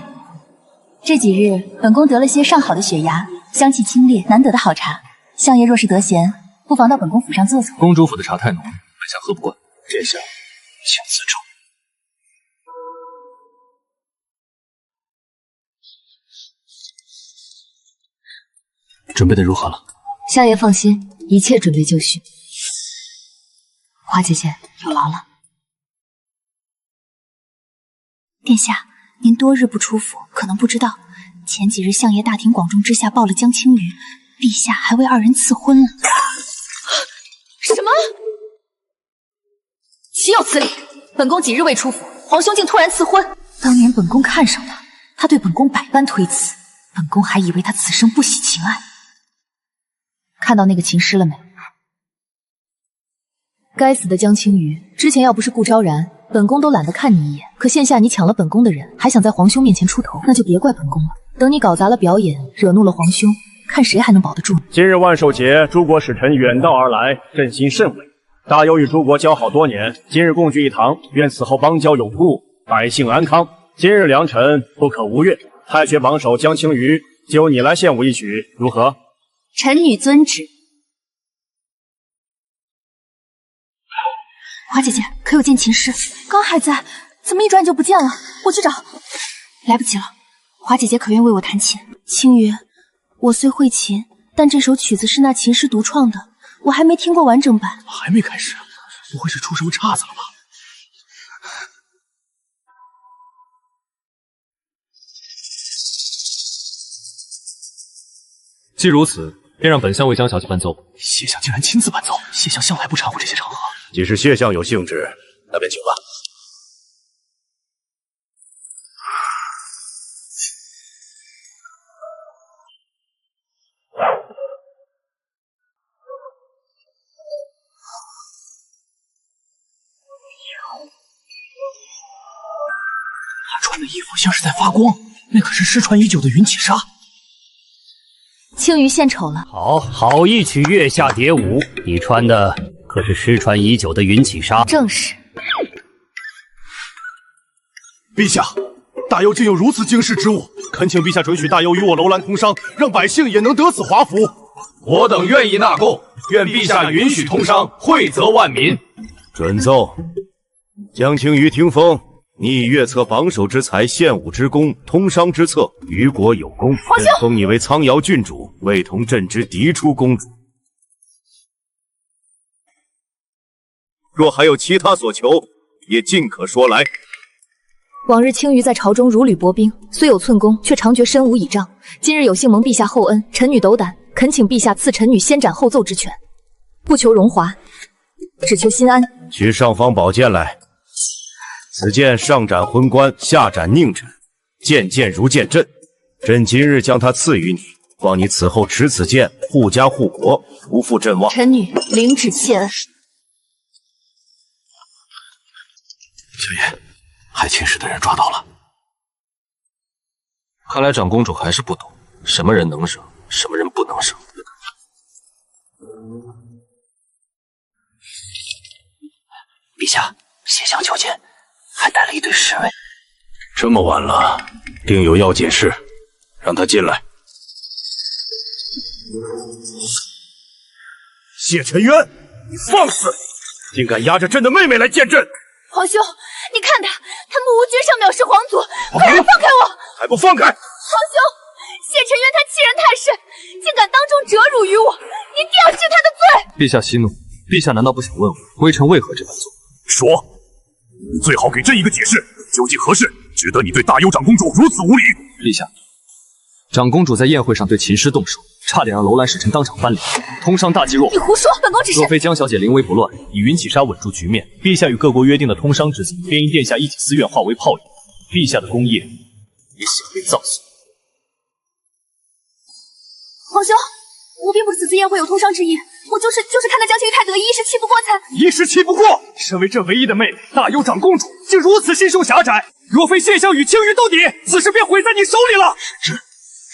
[SPEAKER 22] 这几日本宫得了些上好的血芽，香气清冽，难得的好茶。相爷若是得闲，不妨到本宫府上坐坐。
[SPEAKER 11] 公主府的茶太浓，本相喝不惯。殿下，请自重。准备的如何了？
[SPEAKER 1] 相爷放心，一切准备就绪。华姐姐有劳了。
[SPEAKER 22] 殿下，您多日不出府，可能不知道，前几日相爷大庭广众之下抱了江青鱼，陛下还为二人赐婚了。
[SPEAKER 1] 什么？岂有此理！本宫几日未出府，皇兄竟突然赐婚。当年本宫看上他，他对本宫百般推辞，本宫还以为他此生不喜情爱。看到那个琴师了没？该死的江青鱼！之前要不是顾昭然，本宫都懒得看你一眼。可现下你抢了本宫的人，还想在皇兄面前出头，那就别怪本宫了。等你搞砸了表演，惹怒了皇兄，看谁还能保得住你。
[SPEAKER 20] 今日万寿节，诸国使臣远道而来，朕心甚慰。大幽与诸国交好多年，今日共聚一堂，愿此后邦交有度，百姓安康。今日良辰，不可无月。太学榜首江青鱼，就由你来献舞一曲，如何？
[SPEAKER 22] 臣女遵旨。华姐姐，可有见琴师？刚还在，怎么一转眼就不见了？我去找。来不及了。华姐姐可愿为我弹琴？青鱼，我虽会琴，但这首曲子是那琴师独创的，我还没听过完整版。
[SPEAKER 9] 还没开始，不会是出什么岔子了吧？
[SPEAKER 11] 既如此，便让本相为江小姐伴奏。
[SPEAKER 9] 谢相竟然亲自伴奏，谢相向来不掺和这些场合。
[SPEAKER 7] 既是谢相有兴致，那便请吧。
[SPEAKER 9] 他穿的衣服像是在发光，那可是失传已久的云起纱。
[SPEAKER 1] 青鱼献丑了，
[SPEAKER 6] 好一曲月下蝶舞，你穿的可是失传已久的云起纱？
[SPEAKER 1] 正是。
[SPEAKER 5] 陛下，大幽竟有如此惊世之物，恳请陛下准许大幽与我楼兰通商，让百姓也能得此华福。
[SPEAKER 13] 我等愿意纳贡，愿陛下允许通商，惠泽万民。
[SPEAKER 7] 准奏。江青鱼听风，你以月策榜首之才，献舞之功，通商之策，于国有功。
[SPEAKER 1] 皇兄，
[SPEAKER 7] 朕封你为苍瑶郡主，为同朕之嫡出公主。若还有其他所求，也尽可说来。
[SPEAKER 1] 往日青鱼在朝中如履薄冰，虽有寸功，却常觉身无倚仗。今日有幸蒙陛下厚恩，臣女斗胆，恳请陛下赐臣女先斩后奏之权，不求荣华，只求心安。
[SPEAKER 7] 取尚方宝剑来。此剑上斩昏官，下斩佞臣，剑剑如剑阵。朕今日将它赐予你，望你此后持此剑，护家护国，不负朕望。
[SPEAKER 1] 臣女领旨谢恩。
[SPEAKER 11] 小爷，害秦氏的人抓到了。看来长公主还是不懂什么人能生，什么人不能生。
[SPEAKER 14] 陛下，谢相求见，还带了一队侍卫。
[SPEAKER 7] 这么晚了，定有要紧事，让他进来。谢沉渊，你放肆！竟敢压着朕的妹妹来见朕！
[SPEAKER 2] 皇兄，你看他目无绝上藐视皇族，快点放开我！
[SPEAKER 7] 还不放开！
[SPEAKER 2] 皇兄，谢沉渊他欺人太甚，竟敢当众折辱于我，您定要治他的罪！
[SPEAKER 11] 陛下息怒，陛下难道不想问问微臣为何这般做？
[SPEAKER 5] 说，你最好给朕一个解释，究竟何事值得你对大幽长公主如此无礼？
[SPEAKER 11] 陛下，长公主在宴会上对秦师动手，差点让楼兰使臣当场翻脸，通商大计若……
[SPEAKER 2] 你胡说！本宫只是……
[SPEAKER 11] 若非江小姐临危不乱，以云起纱稳住局面，陛下与各国约定的通商之策，便因殿下一己私怨化为泡影，陛下的功业也险被葬送。
[SPEAKER 2] 皇兄，我并不是此次宴会有通商之意，我就是看他江青玉太得意，一时气不过才……
[SPEAKER 9] 一时气不过！身为这唯一的妹妹，大幽长公主竟如此心胸狭窄，若非谢相与青鱼斗底，此事便毁在你手里了。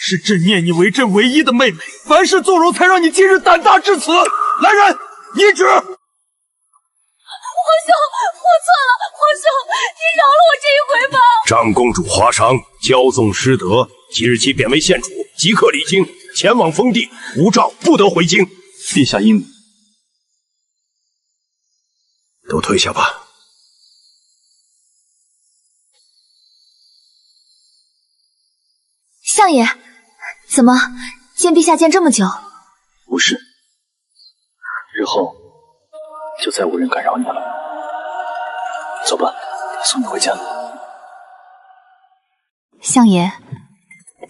[SPEAKER 9] 是朕念你为朕唯一的妹妹，凡事纵容，才让你今日胆大至此。
[SPEAKER 7] 来人，一旨！
[SPEAKER 22] 皇兄，我错了，皇兄，你饶了我这一回吧。
[SPEAKER 7] 长公主华裳骄纵失德，即日起贬为县主，即刻离京，前往封地，无诏不得回京。
[SPEAKER 11] 陛下英明，
[SPEAKER 7] 都退下吧。
[SPEAKER 22] 相爷，怎么见陛下见这么久？
[SPEAKER 11] 无事，日后就再无人敢扰你了。走吧，送你回家。
[SPEAKER 22] 相爷，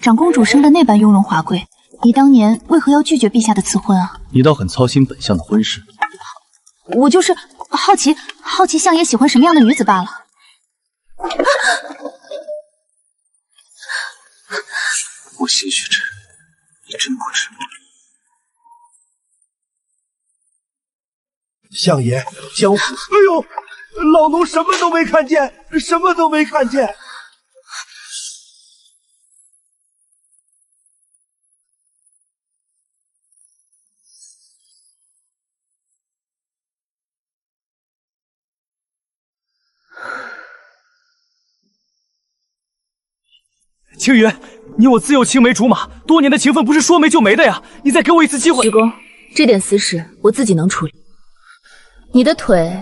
[SPEAKER 22] 长公主生的那般雍容华贵，你当年为何要拒绝陛下的赐婚啊？
[SPEAKER 11] 你倒很操心本相的婚事。
[SPEAKER 22] 我就是好奇相爷喜欢什么样的女子罢了。
[SPEAKER 11] 我兴许之，你真不知。
[SPEAKER 15] 相爷，江府。哎呦，老奴什么都没看见，什么都没看见。
[SPEAKER 9] 青羽，你我自有青梅竹马，多年的情分不是说没就没的呀！你再给我一次机会。
[SPEAKER 1] 徐公，这点私事我自己能处理。你的腿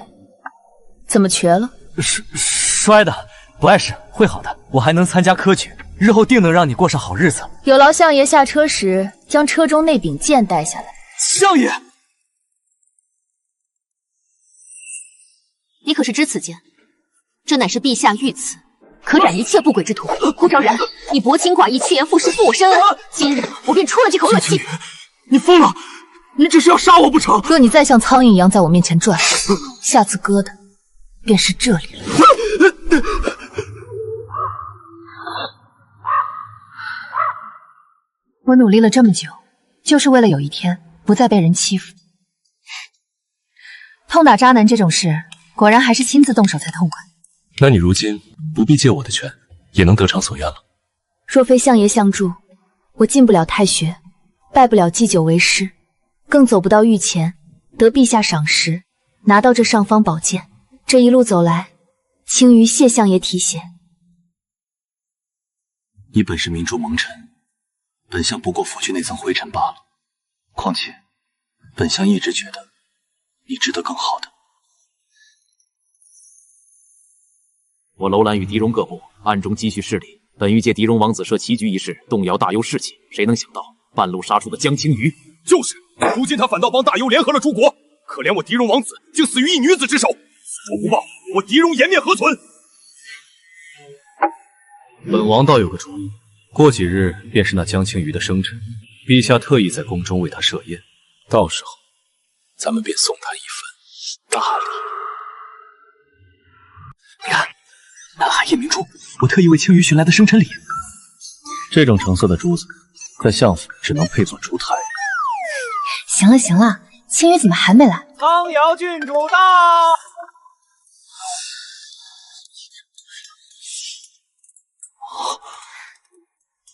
[SPEAKER 1] 怎么瘸了？
[SPEAKER 9] 摔的，不碍事，会好的。我还能参加科举，日后定能让你过上好日子。
[SPEAKER 1] 有劳相爷下车时将车中那柄剑带下来。
[SPEAKER 9] 相爷，
[SPEAKER 22] 你可是知此剑？这乃是陛下御赐，可斩一切不轨之徒。顾昭然，你薄情寡义，趋炎附势，负我深恩。今日我便出了这口恶气。
[SPEAKER 15] 你疯了！你只是要杀我不成？
[SPEAKER 1] 哥，你再像苍蝇一样在我面前转，下次割的便是这里了。我努力了这么久，就是为了有一天不再被人欺负。痛打渣男这种事，果然还是亲自动手才痛快。
[SPEAKER 11] 那你如今不必借我的权，也能得偿所愿了。
[SPEAKER 1] 若非相爷相助，我进不了太学，拜不了祭酒为师，更走不到御前，得陛下赏识，拿到这尚方宝剑。这一路走来，青鱼谢相爷提携。
[SPEAKER 11] 你本是明珠蒙尘，本相不过拂去那层灰尘罢了。况且，本相一直觉得你值得更好的。
[SPEAKER 13] 我楼兰与狄戎各部暗中积蓄势力，本欲借狄戎王子设棋局一事动摇大幽士气，谁能想到半路杀出的江青鱼。
[SPEAKER 5] 就是，如今他反倒帮大幽联合了诸国，可怜我狄戎王子竟死于一女子之手，此仇不报，我狄戎颜面何存？
[SPEAKER 11] 本王倒有个主意，过几日便是那江青鱼的生辰，陛下特意在宫中为他设宴，到时候咱们便送他一份大礼。
[SPEAKER 9] 你看，南海夜明珠，我特意为青鱼寻来的生辰礼。
[SPEAKER 11] 这种成色的珠子，在相府只能配作烛台。
[SPEAKER 22] 行了行了，青鱼怎么还没来？
[SPEAKER 12] 苍瑶郡主到。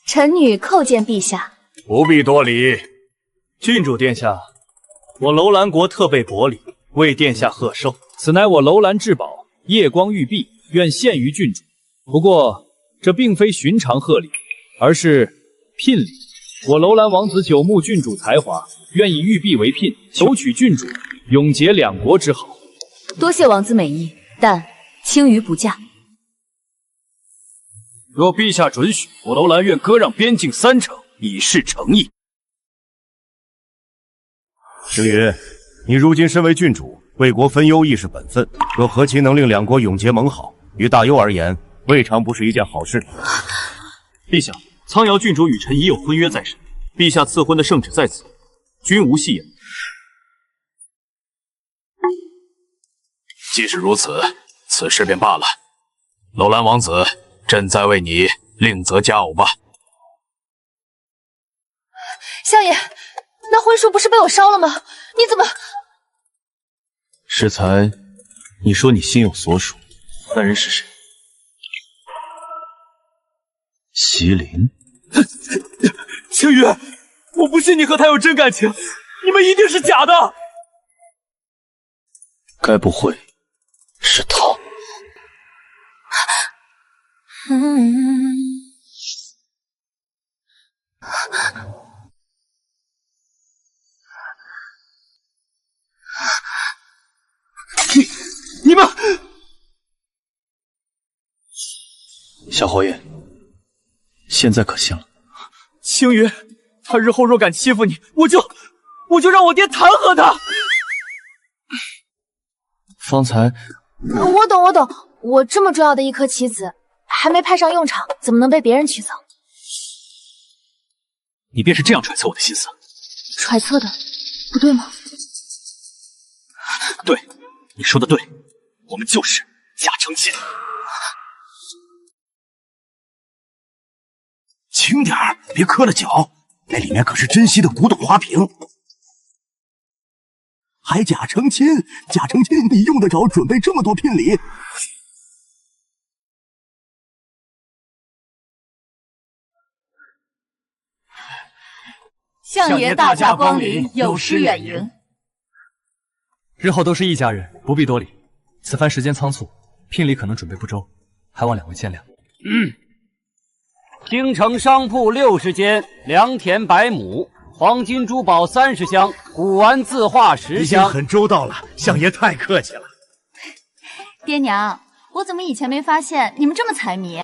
[SPEAKER 1] 臣女叩见陛下。
[SPEAKER 20] 不必多礼。
[SPEAKER 12] 郡主殿下，我楼兰国特备薄礼，为殿下贺寿。此乃我楼兰至宝夜光玉璧，愿献于郡主。不过这并非寻常贺礼，而是聘礼。我楼兰王子久慕郡主才华，愿以玉璧为聘，求娶郡主，永结两国之好。
[SPEAKER 1] 多谢王子美意，但青鱼不嫁。
[SPEAKER 12] 若陛下准许，我楼兰愿割让边境3城，以示诚意。
[SPEAKER 7] 青云，你如今身为郡主，为国分忧亦是本分。若何其能令两国永结盟好，于大幽而言，未尝不是一件好事。
[SPEAKER 11] 陛下，苍瑶郡主与臣已有婚约在身，陛下赐婚的圣旨在此，均无戏言。
[SPEAKER 13] 既是如此，此事便罢了。楼兰王子，朕再为你另择佳偶吧。
[SPEAKER 22] 相爷，那婚书不是被我烧了吗？你怎么……
[SPEAKER 11] 适才，你说你心有所属，那人是谁？麒麟。
[SPEAKER 9] 青羽，我不信你和他有真感情，你们一定是假的。
[SPEAKER 4] 该不会是他？
[SPEAKER 5] 你们，
[SPEAKER 9] 小侯爷，现在可信了。
[SPEAKER 12] 青羽，他日后若敢欺负你，我就让我爹弹劾他。
[SPEAKER 9] 方才
[SPEAKER 1] 我懂，我这么重要的一颗棋子还没派上用场，怎么能被别人取走？
[SPEAKER 9] 你便是这样揣测我的心思？
[SPEAKER 1] 揣测的不对吗？
[SPEAKER 9] 对，你说的对，我们就是假成亲。
[SPEAKER 15] 轻点儿，别磕了脚，那里面可是珍稀的古董花瓶。还假成亲？假成亲，你用得着准备这么多聘礼？
[SPEAKER 2] 相爷大驾光临，有失远迎。
[SPEAKER 12] 日后都是一家人，不必多礼。此番时间仓促，聘礼可能准备不周，还望两位见谅。
[SPEAKER 6] 京城商铺60间，良田100亩，黄金珠宝30箱，古玩字画10箱。
[SPEAKER 15] 已经很周到了，相爷太客气了。
[SPEAKER 2] 爹娘，我怎么以前没发现你们这么财迷？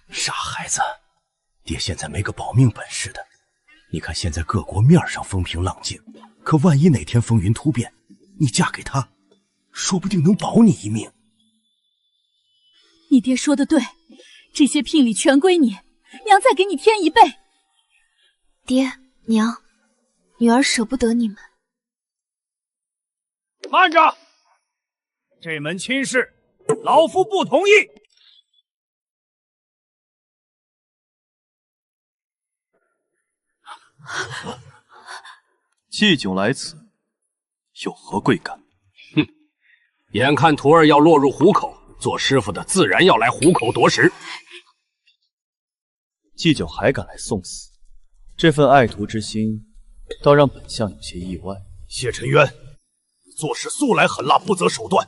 [SPEAKER 15] 傻孩子，爹现在没个保命本事的。你看现在各国面上风平浪静，可万一哪天风云突变，你嫁给他，说不定能保你一命。
[SPEAKER 22] 你爹说的对，这些聘礼全归你，娘再给你添1倍。
[SPEAKER 1] 爹娘，女儿舍不得你们。
[SPEAKER 20] 慢着，这门亲事，老夫不同意。
[SPEAKER 9] 祭酒来此，有何贵干？
[SPEAKER 7] 哼，眼看徒儿要落入虎口，做师傅的自然要来虎口夺食。
[SPEAKER 9] 祭酒还敢来送死，这份爱徒之心，倒让本相有些意外。
[SPEAKER 5] 谢沉渊，你做事素来狠辣，不择手段。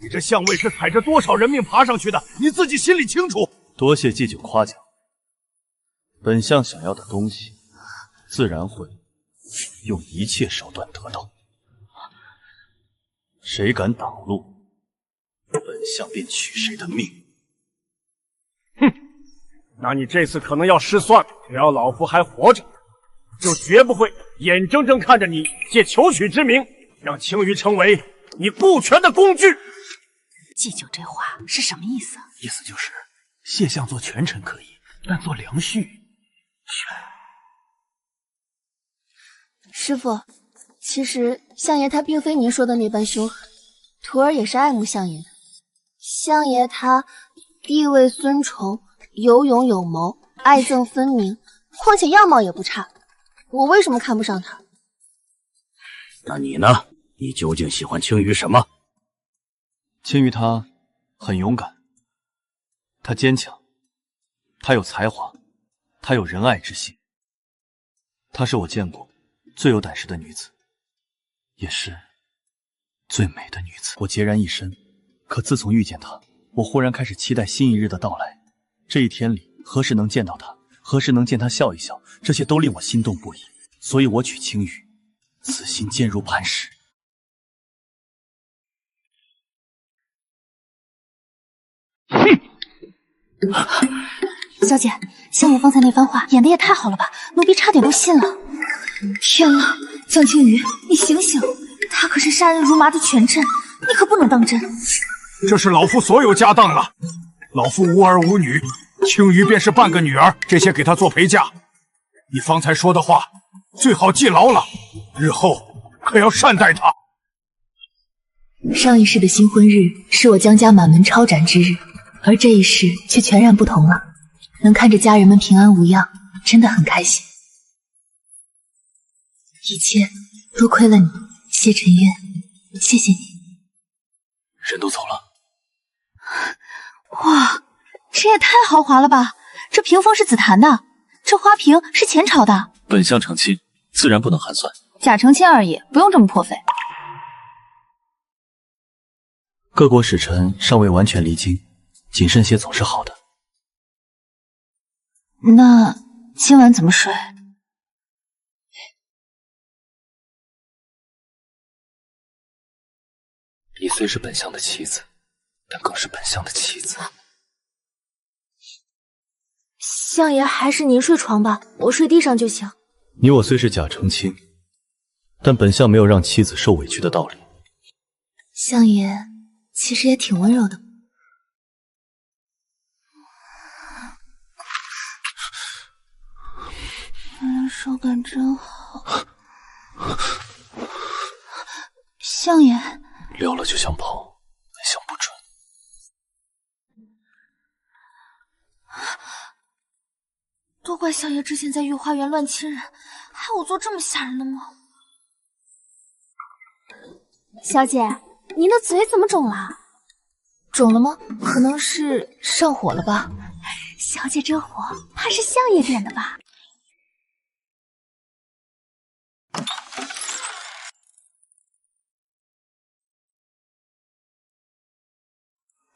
[SPEAKER 5] 你这相位是踩着多少人命爬上去的，你自己心里清楚。
[SPEAKER 9] 多谢祭酒夸奖，本相想要的东西，自然会用一切手段得到。谁敢挡路，本相便取谁的命。
[SPEAKER 20] 哼，那你这次可能要失算了。只要老夫还活着，就绝不会眼睁睁看着你借求娶之名，让青羽成为你顾全的工具。
[SPEAKER 22] 祭酒这话是什么意思？
[SPEAKER 15] 意思就是谢相做权臣可以，但做良婿。
[SPEAKER 17] 师傅，其实相爷他并非您说的那般凶狠，徒儿也是爱慕相爷的。相爷他地位尊崇，有勇有谋，爱憎分明，况且样貌也不差，我为什么看不上他？
[SPEAKER 15] 那你呢？你究竟喜欢青羽什么？
[SPEAKER 9] 青羽他很勇敢，他坚强，他有才华，他有仁爱之心，她是我见过最有胆识的女子，也是最美的女子。我孑然一身，可自从遇见她，我忽然开始期待新一日的到来。这一天里，何时能见到她，何时能见她笑一笑，这些都令我心动不已。所以我娶青羽，此心坚如磐石。
[SPEAKER 22] 小姐，相爷方才那番话演的也太好了吧，奴婢差点都信了。天啊，江青羽，你醒醒，他可是杀人如麻的权臣，你可不能当真。
[SPEAKER 5] 这是老夫所有家当了，老夫无儿无女，青羽便是半个女儿，这些给她做陪嫁。你方才说的话，最好记牢了，日后可要善待她。
[SPEAKER 1] 上一世的新婚日是我江家满门抄斩之日，而这一世却全然不同了。能看着家人们平安无恙，真的很开心。一切多亏了你，谢沉渊，谢谢你。
[SPEAKER 9] 人都走了。
[SPEAKER 22] 哇，这也太豪华了吧！这屏风是紫檀的，这花瓶是钱朝的。
[SPEAKER 9] 本相成亲，自然不能寒酸。
[SPEAKER 22] 假成亲而已，不用这么破费。
[SPEAKER 4] 各国使臣尚未完全离京，谨慎些总是好的。
[SPEAKER 22] 那今晚怎么睡？
[SPEAKER 3] 你虽是本相的妻子，但更是本相的妻子。
[SPEAKER 22] 相爷，还是您睡床吧，我睡地上就行。
[SPEAKER 4] 你我虽是假成亲，但本相没有让妻子受委屈的道理。
[SPEAKER 22] 相爷其实也挺温柔的。手感真好。相爷，
[SPEAKER 3] 撩了就想跑，本相不准。
[SPEAKER 22] 都怪相爷之前在御花园乱亲人，害我做这么吓人的梦。小姐，您的嘴怎么肿了？
[SPEAKER 1] 肿了吗？可能是上火了吧。
[SPEAKER 22] 小姐这火，怕是相爷点的吧？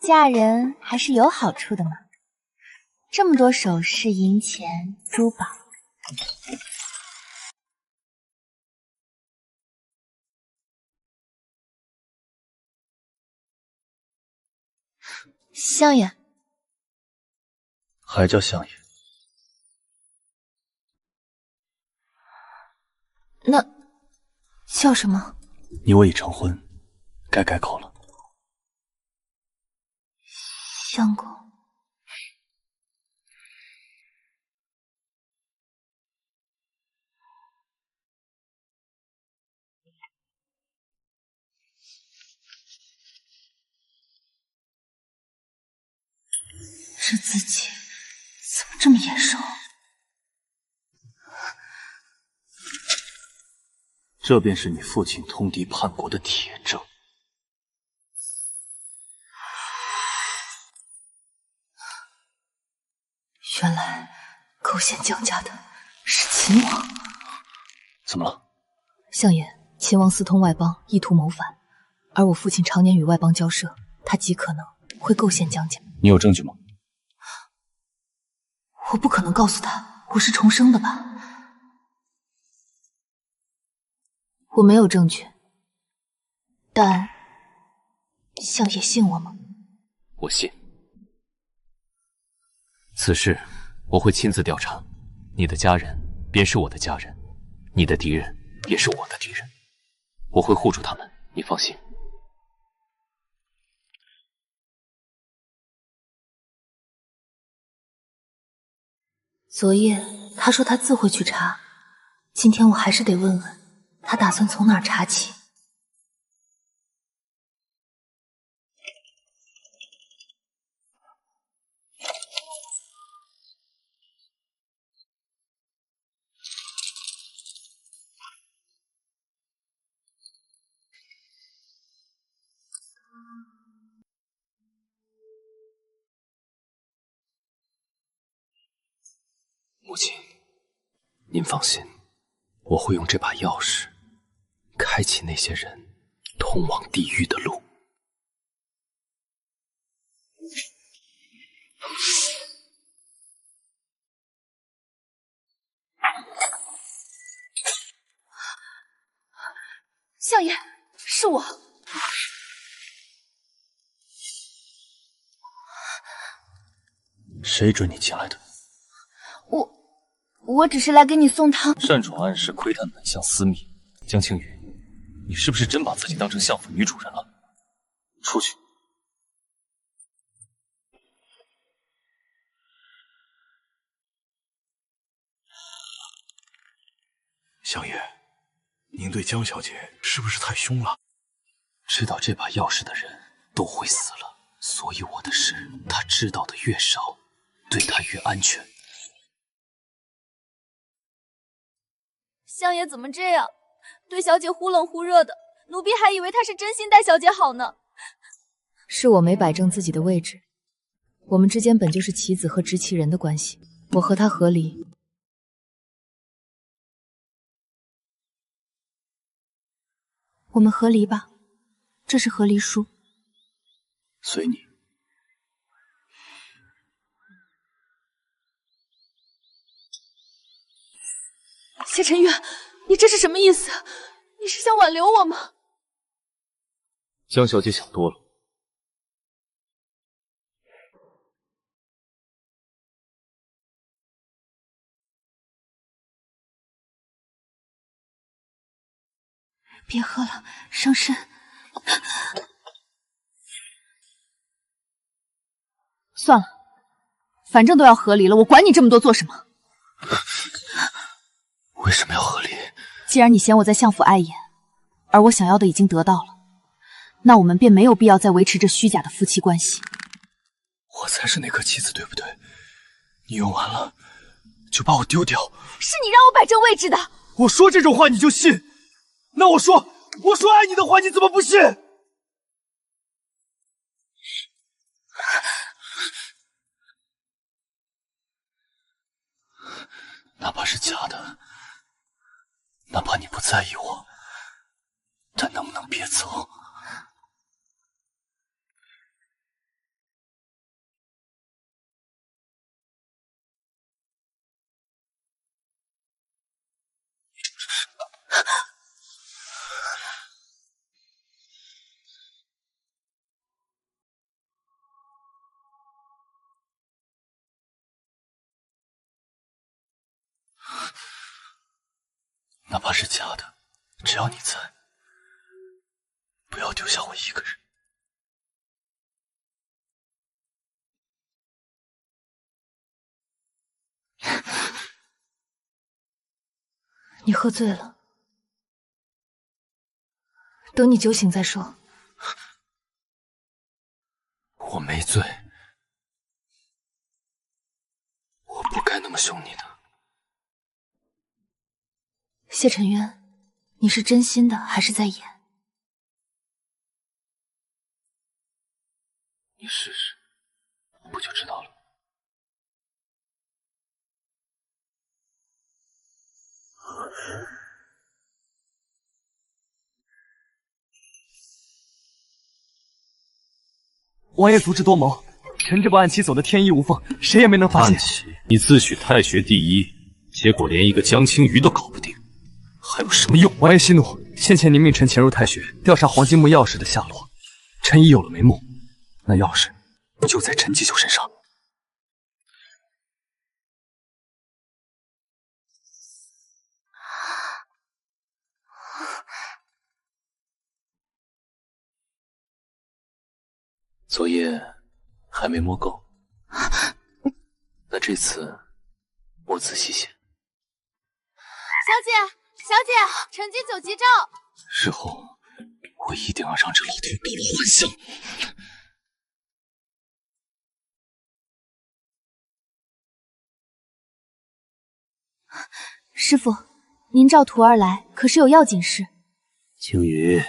[SPEAKER 22] 嫁人还是有好处的嘛，这么多首饰、银钱、珠宝。
[SPEAKER 1] 相爷，
[SPEAKER 4] 还叫相爷？
[SPEAKER 1] 那叫什么？
[SPEAKER 4] 你我已成婚，该改口了。
[SPEAKER 1] 相公，
[SPEAKER 22] 这自己怎么这么眼熟？
[SPEAKER 4] 这便是你父亲通敌叛国的铁证。
[SPEAKER 1] 原来构陷江家的是秦王。
[SPEAKER 4] 怎么了？
[SPEAKER 1] 相爷，秦王私通外邦，意图谋反，而我父亲常年与外邦交涉，他极可能会构陷江家。
[SPEAKER 11] 你有证据吗？
[SPEAKER 1] 我不可能告诉他我是重生的吧？我没有证据，但相爷信我吗？
[SPEAKER 3] 我信。此事我会亲自调查，你的家人便是我的家人，你的敌人也是我的敌人，我会护住他们，你放心。
[SPEAKER 1] 昨夜他说他自会去查，今天我还是得问问他打算从哪儿查起。
[SPEAKER 3] 母亲，您放心，我会用这把钥匙开启那些人通往地狱的路。
[SPEAKER 22] 相爷，是我。
[SPEAKER 4] 谁准你进来的？
[SPEAKER 22] 我只是来给你送汤。
[SPEAKER 11] 擅闯暗室，窥探本相私密，江青雨，你是不是真把自己当成相府女主人了？出去！
[SPEAKER 5] 相爷，您对江小姐是不是太凶了？
[SPEAKER 3] 知道这把钥匙的人都会死了，所以我的事他知道的越少，对他越安全。
[SPEAKER 22] 相爷怎么这样？对小姐忽冷忽热的，奴婢还以为他是真心待小姐好呢。
[SPEAKER 1] 是我没摆正自己的位置，我们之间本就是棋子和执棋人的关系，我和他和离。我们和离吧，这是和离书。
[SPEAKER 4] 随你。
[SPEAKER 1] 谢晨宇，你这是什么意思？你是想挽留我吗？
[SPEAKER 11] 江小姐想多了。
[SPEAKER 22] 别喝了，伤身。
[SPEAKER 1] 算了，反正都要和离了，我管你这么多做什么？
[SPEAKER 4] 为什么要和离？
[SPEAKER 1] 既然你嫌我在相府碍眼，而我想要的已经得到了，那我们便没有必要再维持这虚假的夫妻关系。
[SPEAKER 5] 我才是那颗棋子，对不对？你用完了就把我丢掉。
[SPEAKER 22] 是你让我摆正位置的。
[SPEAKER 5] 我说这种话你就信？那我说爱你的话，你怎么不信？哪怕是假的，哪怕你不在意我，但能不能别走？哪怕是假的，只要你在，不要丢下我一个人。
[SPEAKER 1] 你喝醉了，等你酒醒再说。
[SPEAKER 5] 我没醉，我不该那么凶你的。
[SPEAKER 1] 谢尘渊，你是真心的还是在演？
[SPEAKER 5] 你试试，不就知道了。
[SPEAKER 9] 王爷足智多谋，臣这步暗棋走得天衣无缝，谁也没能发现。
[SPEAKER 11] 暗棋，你自诩太学第一，结果连一个江青鱼都搞不定，还有什么用？
[SPEAKER 9] 王爷息怒，先前您命臣潜入太学，调查黄金木钥匙的下落，臣已有了眉目。那钥匙就在陈继秀身上。
[SPEAKER 4] 昨夜还没摸够，那这次我仔细些。
[SPEAKER 22] 小姐，臣今酒急召。
[SPEAKER 5] 日后我一定要让这老头得了幻象。
[SPEAKER 22] 师傅，您召徒儿来，可是有要紧事？
[SPEAKER 14] 青羽，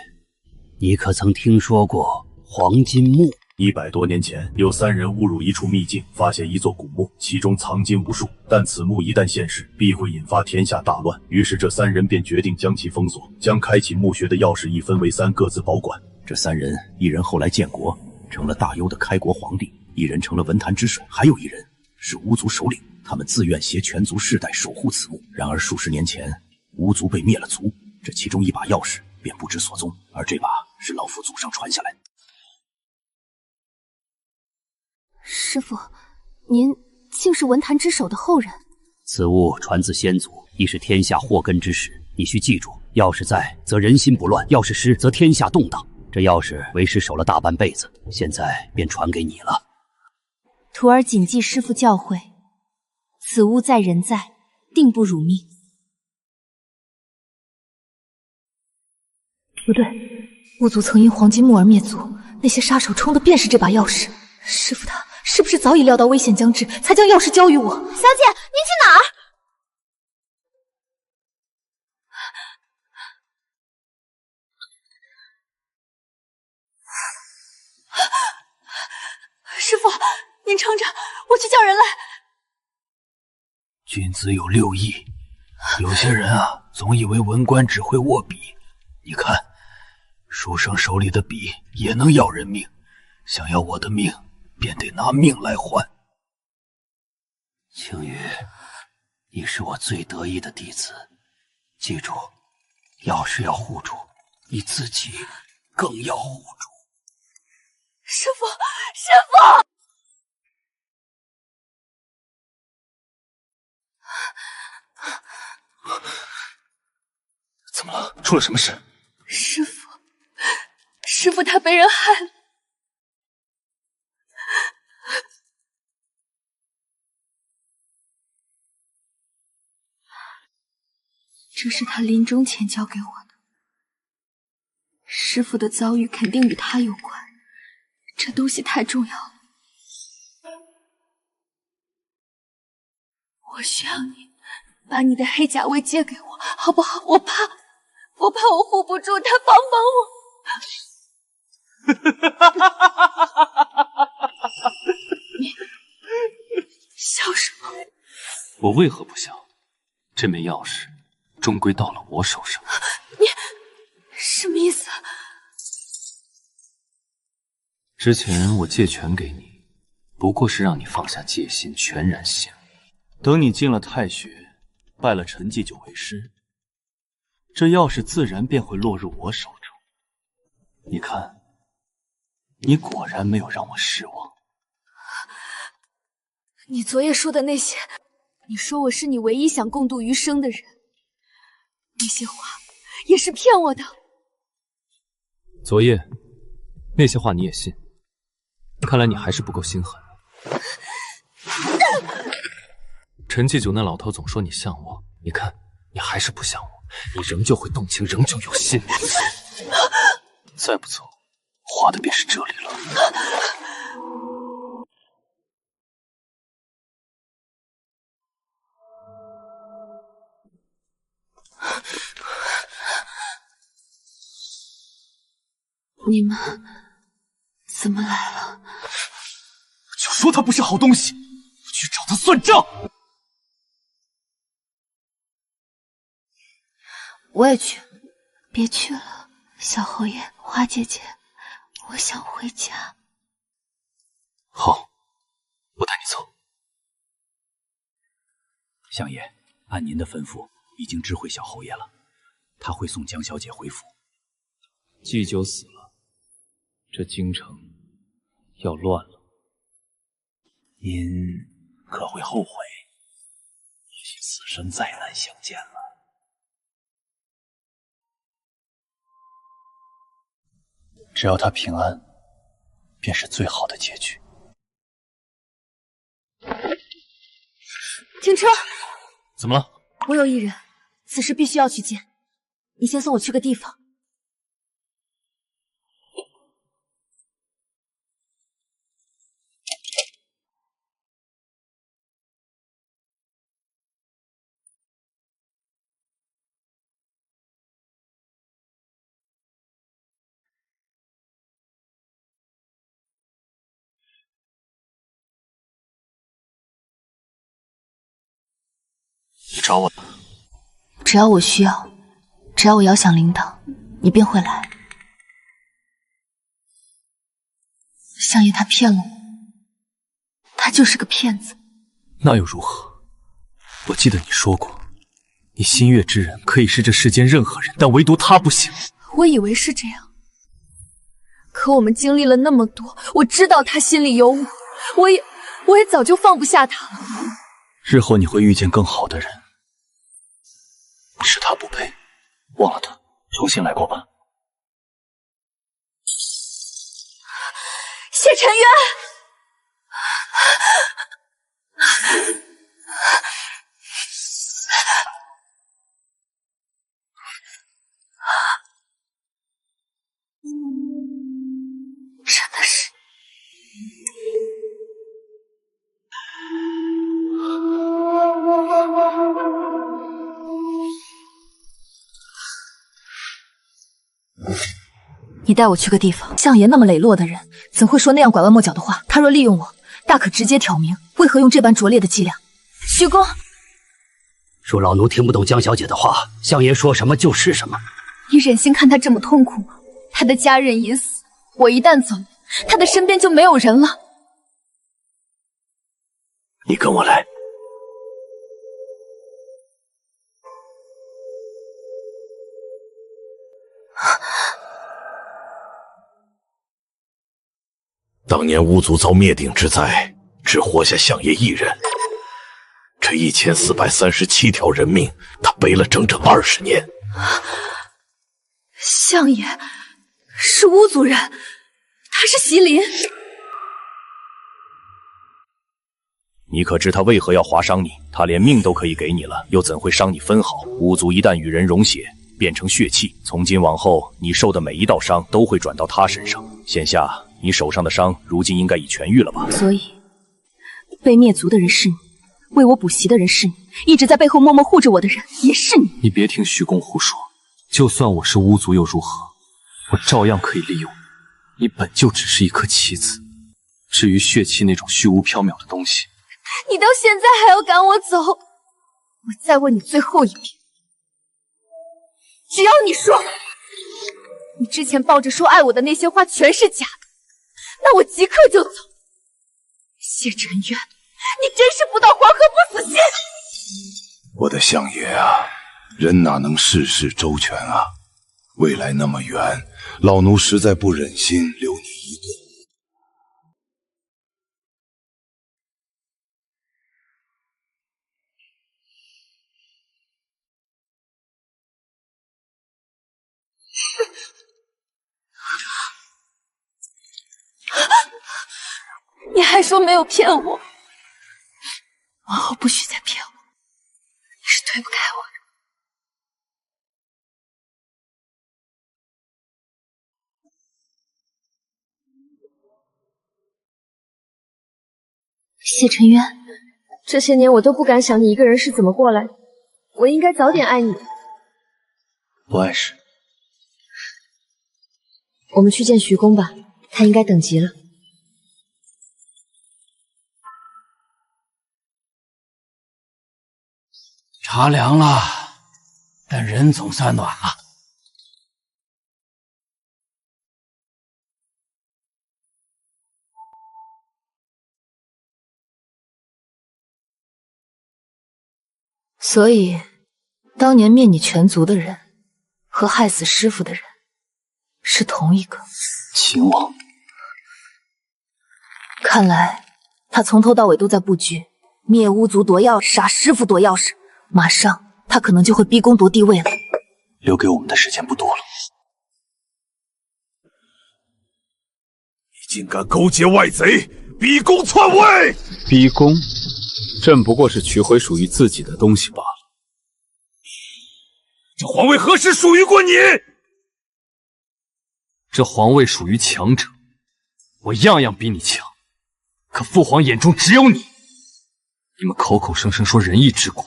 [SPEAKER 14] 你可曾听说过黄金墓
[SPEAKER 20] ？100多年前，有3人误入一处秘境，发现一座古墓，其中藏金无数。但此墓一旦现世，必会引发天下大乱。于是这3人便决定将其封锁，将开启墓穴的钥匙一分为3，各自保管。
[SPEAKER 15] 这3人，一人后来建国，成了大幽的开国皇帝；一人成了文坛之首，还有一人是巫族首领。他们自愿携全族世代守护此墓。然而数十年前，巫族被灭了族，这其中一把钥匙便不知所踪，而这把是老夫祖上传下来的。
[SPEAKER 22] 师傅，您竟是文坛之首的后人？
[SPEAKER 14] 此物传自先祖，亦是天下祸根之始。你需记住，钥匙在，则人心不乱；钥匙失，则天下动荡。这钥匙为师守了大半辈子，现在便传给你了。
[SPEAKER 22] 徒儿谨记师父教诲，此物在人在，定不辱命。
[SPEAKER 1] 不对，巫族曾因黄金木而灭族，那些杀手冲的便是这把钥匙。师傅他是不是早已料到危险将至，才将钥匙交予我？
[SPEAKER 22] 小姐，您去哪儿？
[SPEAKER 1] 师傅，您撑着，我去叫人来。
[SPEAKER 4] 君子有6艺，有些人啊，总以为文官只会握笔。你看，书生手里的笔也能要人命，想要我的命，便得拿命来换。青羽，你是我最得意的弟子，记住，要是要护主，你自己更要护主。
[SPEAKER 22] 师父，师父！
[SPEAKER 5] 怎么了？出了什么事？
[SPEAKER 22] 师父，师父他被人害了。这是他临终前交给我的。师父的遭遇肯定与他有关，这东西太重要了。我需要你把你的黑甲位借给我，好不好？我怕我护不住他，帮帮我！你笑什么？
[SPEAKER 3] 我为何不笑？这枚钥匙终归到了我手上。
[SPEAKER 22] 你什么意思？
[SPEAKER 3] 之前我借权给你，不过是让你放下戒心，全然信我。等你进了太学，拜了陈祭酒为师，这钥匙自然便会落入我手中。你看，你果然没有让我失望。
[SPEAKER 22] 你昨夜说的那些，你说我是你唯一想共度余生的人，那些话也是骗我的。
[SPEAKER 3] 昨夜那些话你也信？看来你还是不够心狠。陈祭酒那老头总说你像我，你看你还是不像我，你仍旧会动情，仍旧有心。再不走，花的便是这里了。
[SPEAKER 22] 你们怎么来了？
[SPEAKER 5] 就说他不是好东西，我去找他算账。
[SPEAKER 22] 我也去。别去了，小侯爷，花姐姐，我想回家。
[SPEAKER 3] 好，我带你走。
[SPEAKER 14] 相爷，按您的吩咐，已经知会小侯爷了，他会送江小姐回府。
[SPEAKER 3] 祭酒死了，这京城要乱了。
[SPEAKER 14] 您可会后悔？也许此生再难相见了。
[SPEAKER 4] 只要他平安，便是最好的结局。
[SPEAKER 22] 停车！
[SPEAKER 3] 怎么了？
[SPEAKER 22] 我有一人，此时必须要去见。你先送我去个地方。
[SPEAKER 3] 你找我？
[SPEAKER 1] 只要我需要，只要我遥想铃铛，你便会来。相爷他骗了我，他就是个骗子。
[SPEAKER 3] 那又如何？我记得你说过，你心悦之人可以是这世间任何人，但唯独他不行。
[SPEAKER 22] 我以为是这样，可我们经历了那么多，我知道他心里有我，我也早就放不下他了。
[SPEAKER 3] 日后你会遇见更好的人，是他不配，忘了他，重新来过吧。
[SPEAKER 22] 谢尘渊，真的是。
[SPEAKER 1] 你带我去个地方。相爷那么磊落的人，怎会说那样拐弯抹角的话？他若利用我，大可直接挑明，为何用这般拙劣的伎俩？徐公，
[SPEAKER 16] 恕老奴听不懂江小姐的话，相爷说什么就是什么。
[SPEAKER 22] 你忍心看他这么痛苦吗？他的家人已死，我一旦走，他的身边就没有人了。
[SPEAKER 15] 你跟我来。当年巫族遭灭顶之灾，只活下相爷一人。这1437条人命，他背了整整20年。
[SPEAKER 22] 相爷是巫族人，他是麒麟。
[SPEAKER 13] 你可知他为何要划伤你？他连命都可以给你了，又怎会伤你分毫？巫族一旦与人溶血，变成血气，从今往后，你受的每一道伤都会转到他身上。现下你手上的伤，如今应该已痊愈了吧？
[SPEAKER 22] 所以，被灭族的人是你，为我补习的人是你，一直在背后默默护着我的人也是你。
[SPEAKER 3] 你别听徐公胡说，就算我是巫族又如何？我照样可以利用你。你本就只是一颗棋子，至于血气那种虚无缥缈的东西，
[SPEAKER 22] 你到现在还要赶我走？我再问你最后一遍，只要你说你之前抱着说爱我的那些话全是假的，那我即刻就走。谢尘渊，你真是不到黄河不死心！
[SPEAKER 5] 我的相爷啊，人哪能事事周全啊？未来那么远，老奴实在不忍心留你一个。
[SPEAKER 22] 你还说没有骗我，往后不许再骗我，你是推不开我的。谢尘渊，这些年我都不敢想你一个人是怎么过来的，我应该早点爱你。
[SPEAKER 4] 不碍事。
[SPEAKER 2] 我们去见徐公吧，他应该等急了。
[SPEAKER 16] 茶凉了，但人总算暖了。
[SPEAKER 1] 所以，当年灭你全族的人和害死师傅的人是同一个。
[SPEAKER 4] 秦王，
[SPEAKER 1] 看来他从头到尾都在布局，灭巫族夺钥匙，杀师傅夺钥匙，马上他可能就会逼宫夺帝位了。
[SPEAKER 4] 留给我们的时间不多了。
[SPEAKER 5] 你竟敢勾结外贼，逼宫篡位！
[SPEAKER 11] 逼宫，朕不过是取回属于自己的东西罢了。
[SPEAKER 5] 这皇位何时属于过你？
[SPEAKER 3] 这皇位属于强者，我样样比你强，可父皇眼中只有你。你们口口声声说仁义治国，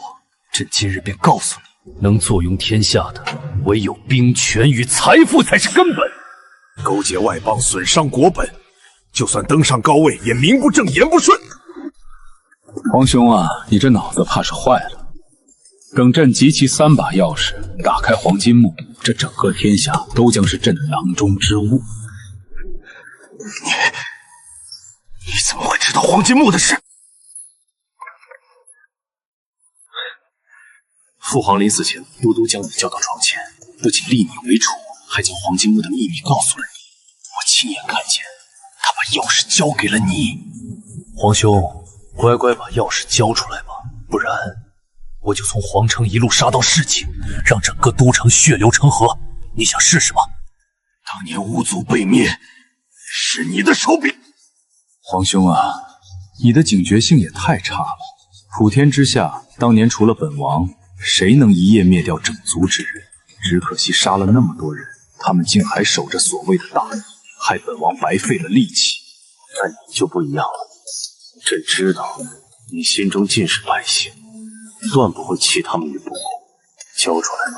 [SPEAKER 3] 朕今日便告诉你，
[SPEAKER 13] 能坐拥天下的，唯有兵权与财富才是根本。
[SPEAKER 5] 勾结外邦，损伤国本，就算登上高位，也名不正言不顺。
[SPEAKER 11] 皇兄啊，你这脑子怕是坏了。等朕集齐3把钥匙，打开黄金墓，这整个天下都将是朕的囊中之物。
[SPEAKER 5] 你怎么会知道黄金墓的事？
[SPEAKER 13] 父皇临死前多多将你叫到床前，不仅立你为主，还将黄金墓的秘密告诉了你。我亲眼看见，他把钥匙交给了你。
[SPEAKER 15] 皇兄，乖乖把钥匙交出来吧，不然我就从皇城一路杀到市井，让整个都城血流成河。你想试试吗？
[SPEAKER 5] 当年巫族被灭，是你的手笔。
[SPEAKER 11] 皇兄啊，你的警觉性也太差了。普天之下，当年除了本王，谁能一夜灭掉整族之人？只可惜杀了那么多人，他们竟还守着所谓的大义，害本王白费了力气。
[SPEAKER 15] 但你就不一样了，朕知道你心中尽是百姓，断不会弃他们于不顾。交出来吧。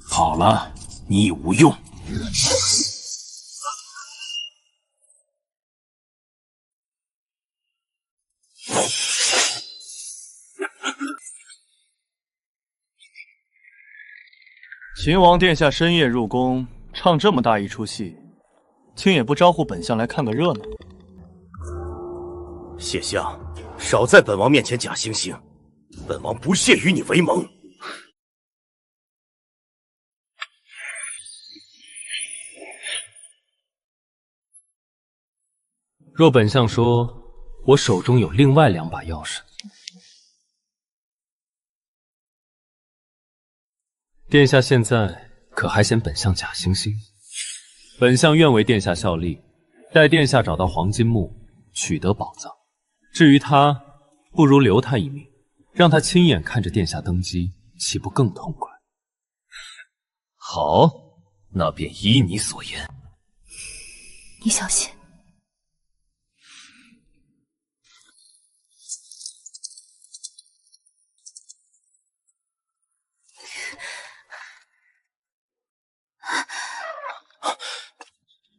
[SPEAKER 13] 好了，你已无用。
[SPEAKER 12] 秦王殿下深夜入宫，唱这么大一出戏，竟也不招呼本相来看个热闹。
[SPEAKER 15] 谢相，少在本王面前假惺惺，本王不屑与你为盟。
[SPEAKER 3] 若本相说，我手中有另外2把钥匙，殿下现在可还嫌本相假惺惺？本相愿为殿下效力，待殿下找到黄金墓，取得宝藏。至于他，不如留他一命，让他亲眼看着殿下登基，岂不更痛快？
[SPEAKER 13] 好，那便依你所言。
[SPEAKER 22] 你小心。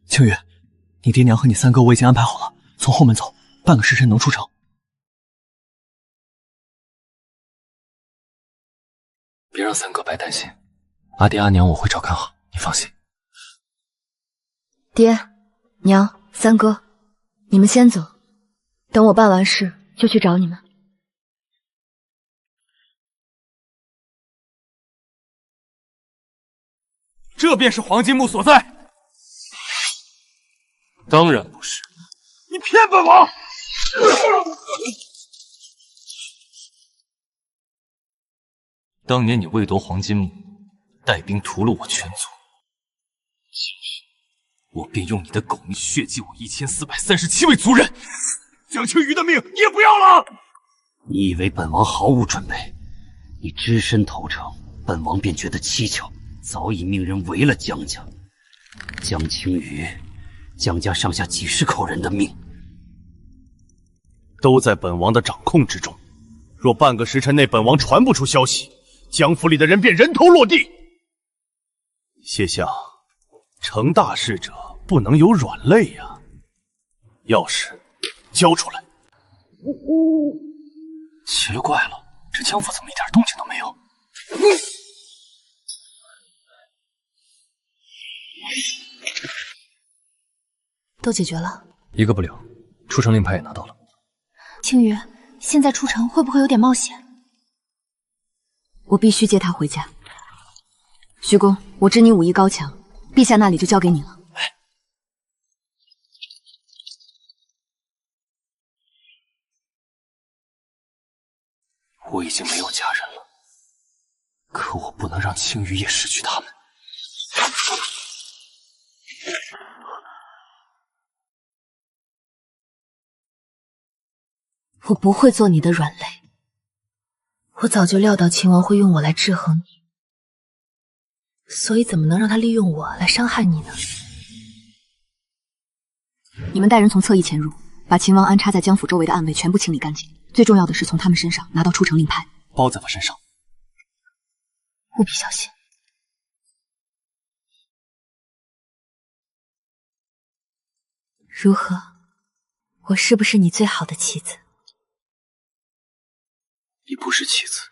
[SPEAKER 9] 青羽，你爹娘和你三哥我已经安排好了，从后门走，半个时辰能出城。
[SPEAKER 3] 别让三哥白担心，阿爹阿娘我会照看好，你放心。
[SPEAKER 8] 爹、娘、三哥，你们先走，等我办完事就去找你们。
[SPEAKER 12] 这便是黄金墓所在？当然不是。
[SPEAKER 5] 你骗本王！
[SPEAKER 13] 当年你为夺黄金墓，带兵屠了我全族，今日我便用你的狗命血祭我1437位族人。
[SPEAKER 5] 江青鱼的命你也不要了？
[SPEAKER 16] 你以为本王毫无准备？你只身投诚，本王便觉得蹊跷，早已命人围了江家。江青鱼，江家上下几十口人的命，
[SPEAKER 15] 都在本王的掌控之中。若半个时辰内本王传不出消息，江府里的人便人头落地。谢相，成大事者不能有软肋呀。钥匙交出来。
[SPEAKER 9] 奇了怪了，这江府怎么一点动静都没有？
[SPEAKER 22] 都解决了，
[SPEAKER 21] 一个不留，出城令牌也拿到了。
[SPEAKER 22] 青羽，现在出城会不会有点冒险？
[SPEAKER 8] 我必须接他回家。徐公，我知你武艺高强，陛下那里就交给你了。
[SPEAKER 9] 我已经没有家人了，可我不能让青羽也失去他们。
[SPEAKER 1] 我不会做你的软肋，我早就料到秦王会用我来制衡你，所以怎么能让他利用我来伤害你呢？
[SPEAKER 8] 你们带人从侧翼潜入，把秦王安插在江府周围的暗卫全部清理干净。最重要的是从他们身上拿到出城令牌，
[SPEAKER 9] 包在我身上，
[SPEAKER 1] 务必小心。如何？我是不是你最好的妻子？
[SPEAKER 9] 你不是妻子，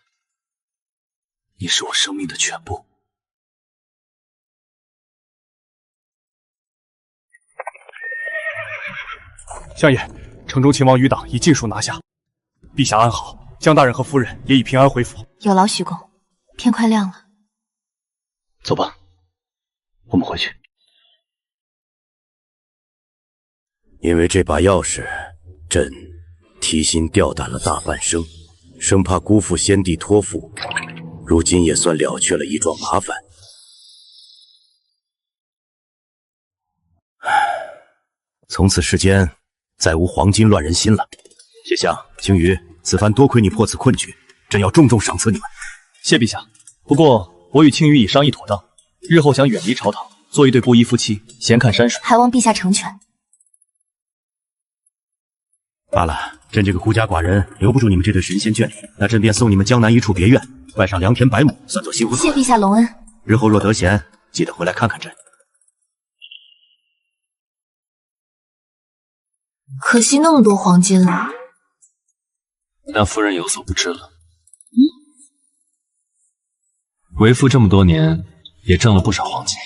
[SPEAKER 9] 你是我生命的全部。
[SPEAKER 5] 相爷，城中秦王余党已尽数拿下，陛下安好，江大人和夫人也已平安回府。
[SPEAKER 22] 有劳徐公，天快亮了，
[SPEAKER 9] 走吧，我们回去。
[SPEAKER 15] 因为这把钥匙，朕提心吊胆了大半生，生怕辜负先帝托付，如今也算了却了一桩麻烦。从此世间再无黄金乱人心了。谢相、青鱼，此番多亏你破此困局，朕要重重赏赐你们。
[SPEAKER 9] 谢陛下。不过我与青鱼已商议妥当，日后想远离朝堂，做一对布衣夫妻，闲看山水。
[SPEAKER 22] 还望陛下成全。
[SPEAKER 15] 罢了，朕这个孤家寡人留不住你们这对神仙眷侣，那朕便送你们江南一处别院，外上良田百亩，算作新婚。
[SPEAKER 22] 谢陛下隆恩。
[SPEAKER 15] 日后若得闲，记得回来看看朕。
[SPEAKER 1] 可惜那么多黄金了。
[SPEAKER 3] 那夫人有所不知了，为父这么多年也挣了不少黄金。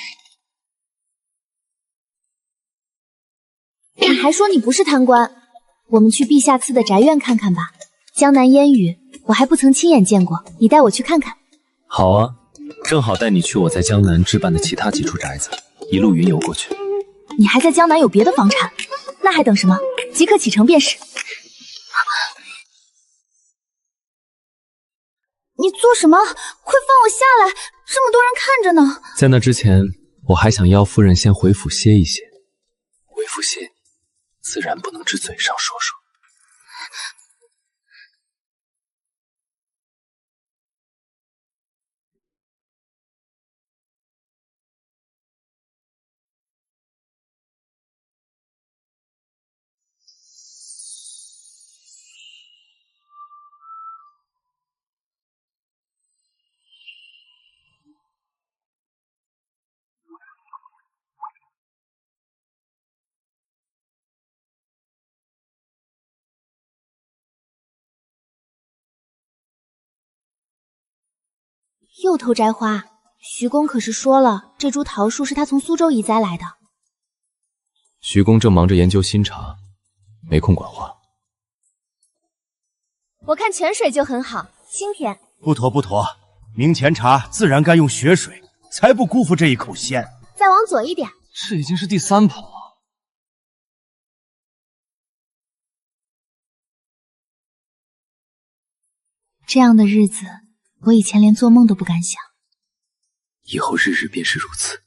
[SPEAKER 22] 你还说你不是贪官？我们去陛下赐的宅院看看吧。江南烟雨，我还不曾亲眼见过，你带我去看看。
[SPEAKER 3] 好啊，正好带你去我在江南置办的其他几处宅子，一路云游过去。
[SPEAKER 22] 你还在江南有别的房产？那还等什么？即刻启程便是。你做什么？快放我下来！这么多人看着呢。
[SPEAKER 3] 在那之前，我还想邀夫人先回府歇一歇。为夫谢你，自然不能只嘴上说说。
[SPEAKER 22] 又偷摘花，徐公可是说了，这株桃树是他从苏州移栽来的。
[SPEAKER 3] 徐公正忙着研究新茶，没空管花。
[SPEAKER 22] 我看泉水就很好，清甜。
[SPEAKER 15] 不妥不妥，明前茶自然该用雪水，才不辜负这一口鲜。
[SPEAKER 22] 再往左一点。
[SPEAKER 12] 这已经是第3捧了。
[SPEAKER 22] 这样的日子，我以前连做梦都不敢想。
[SPEAKER 3] 以后日日便是如此。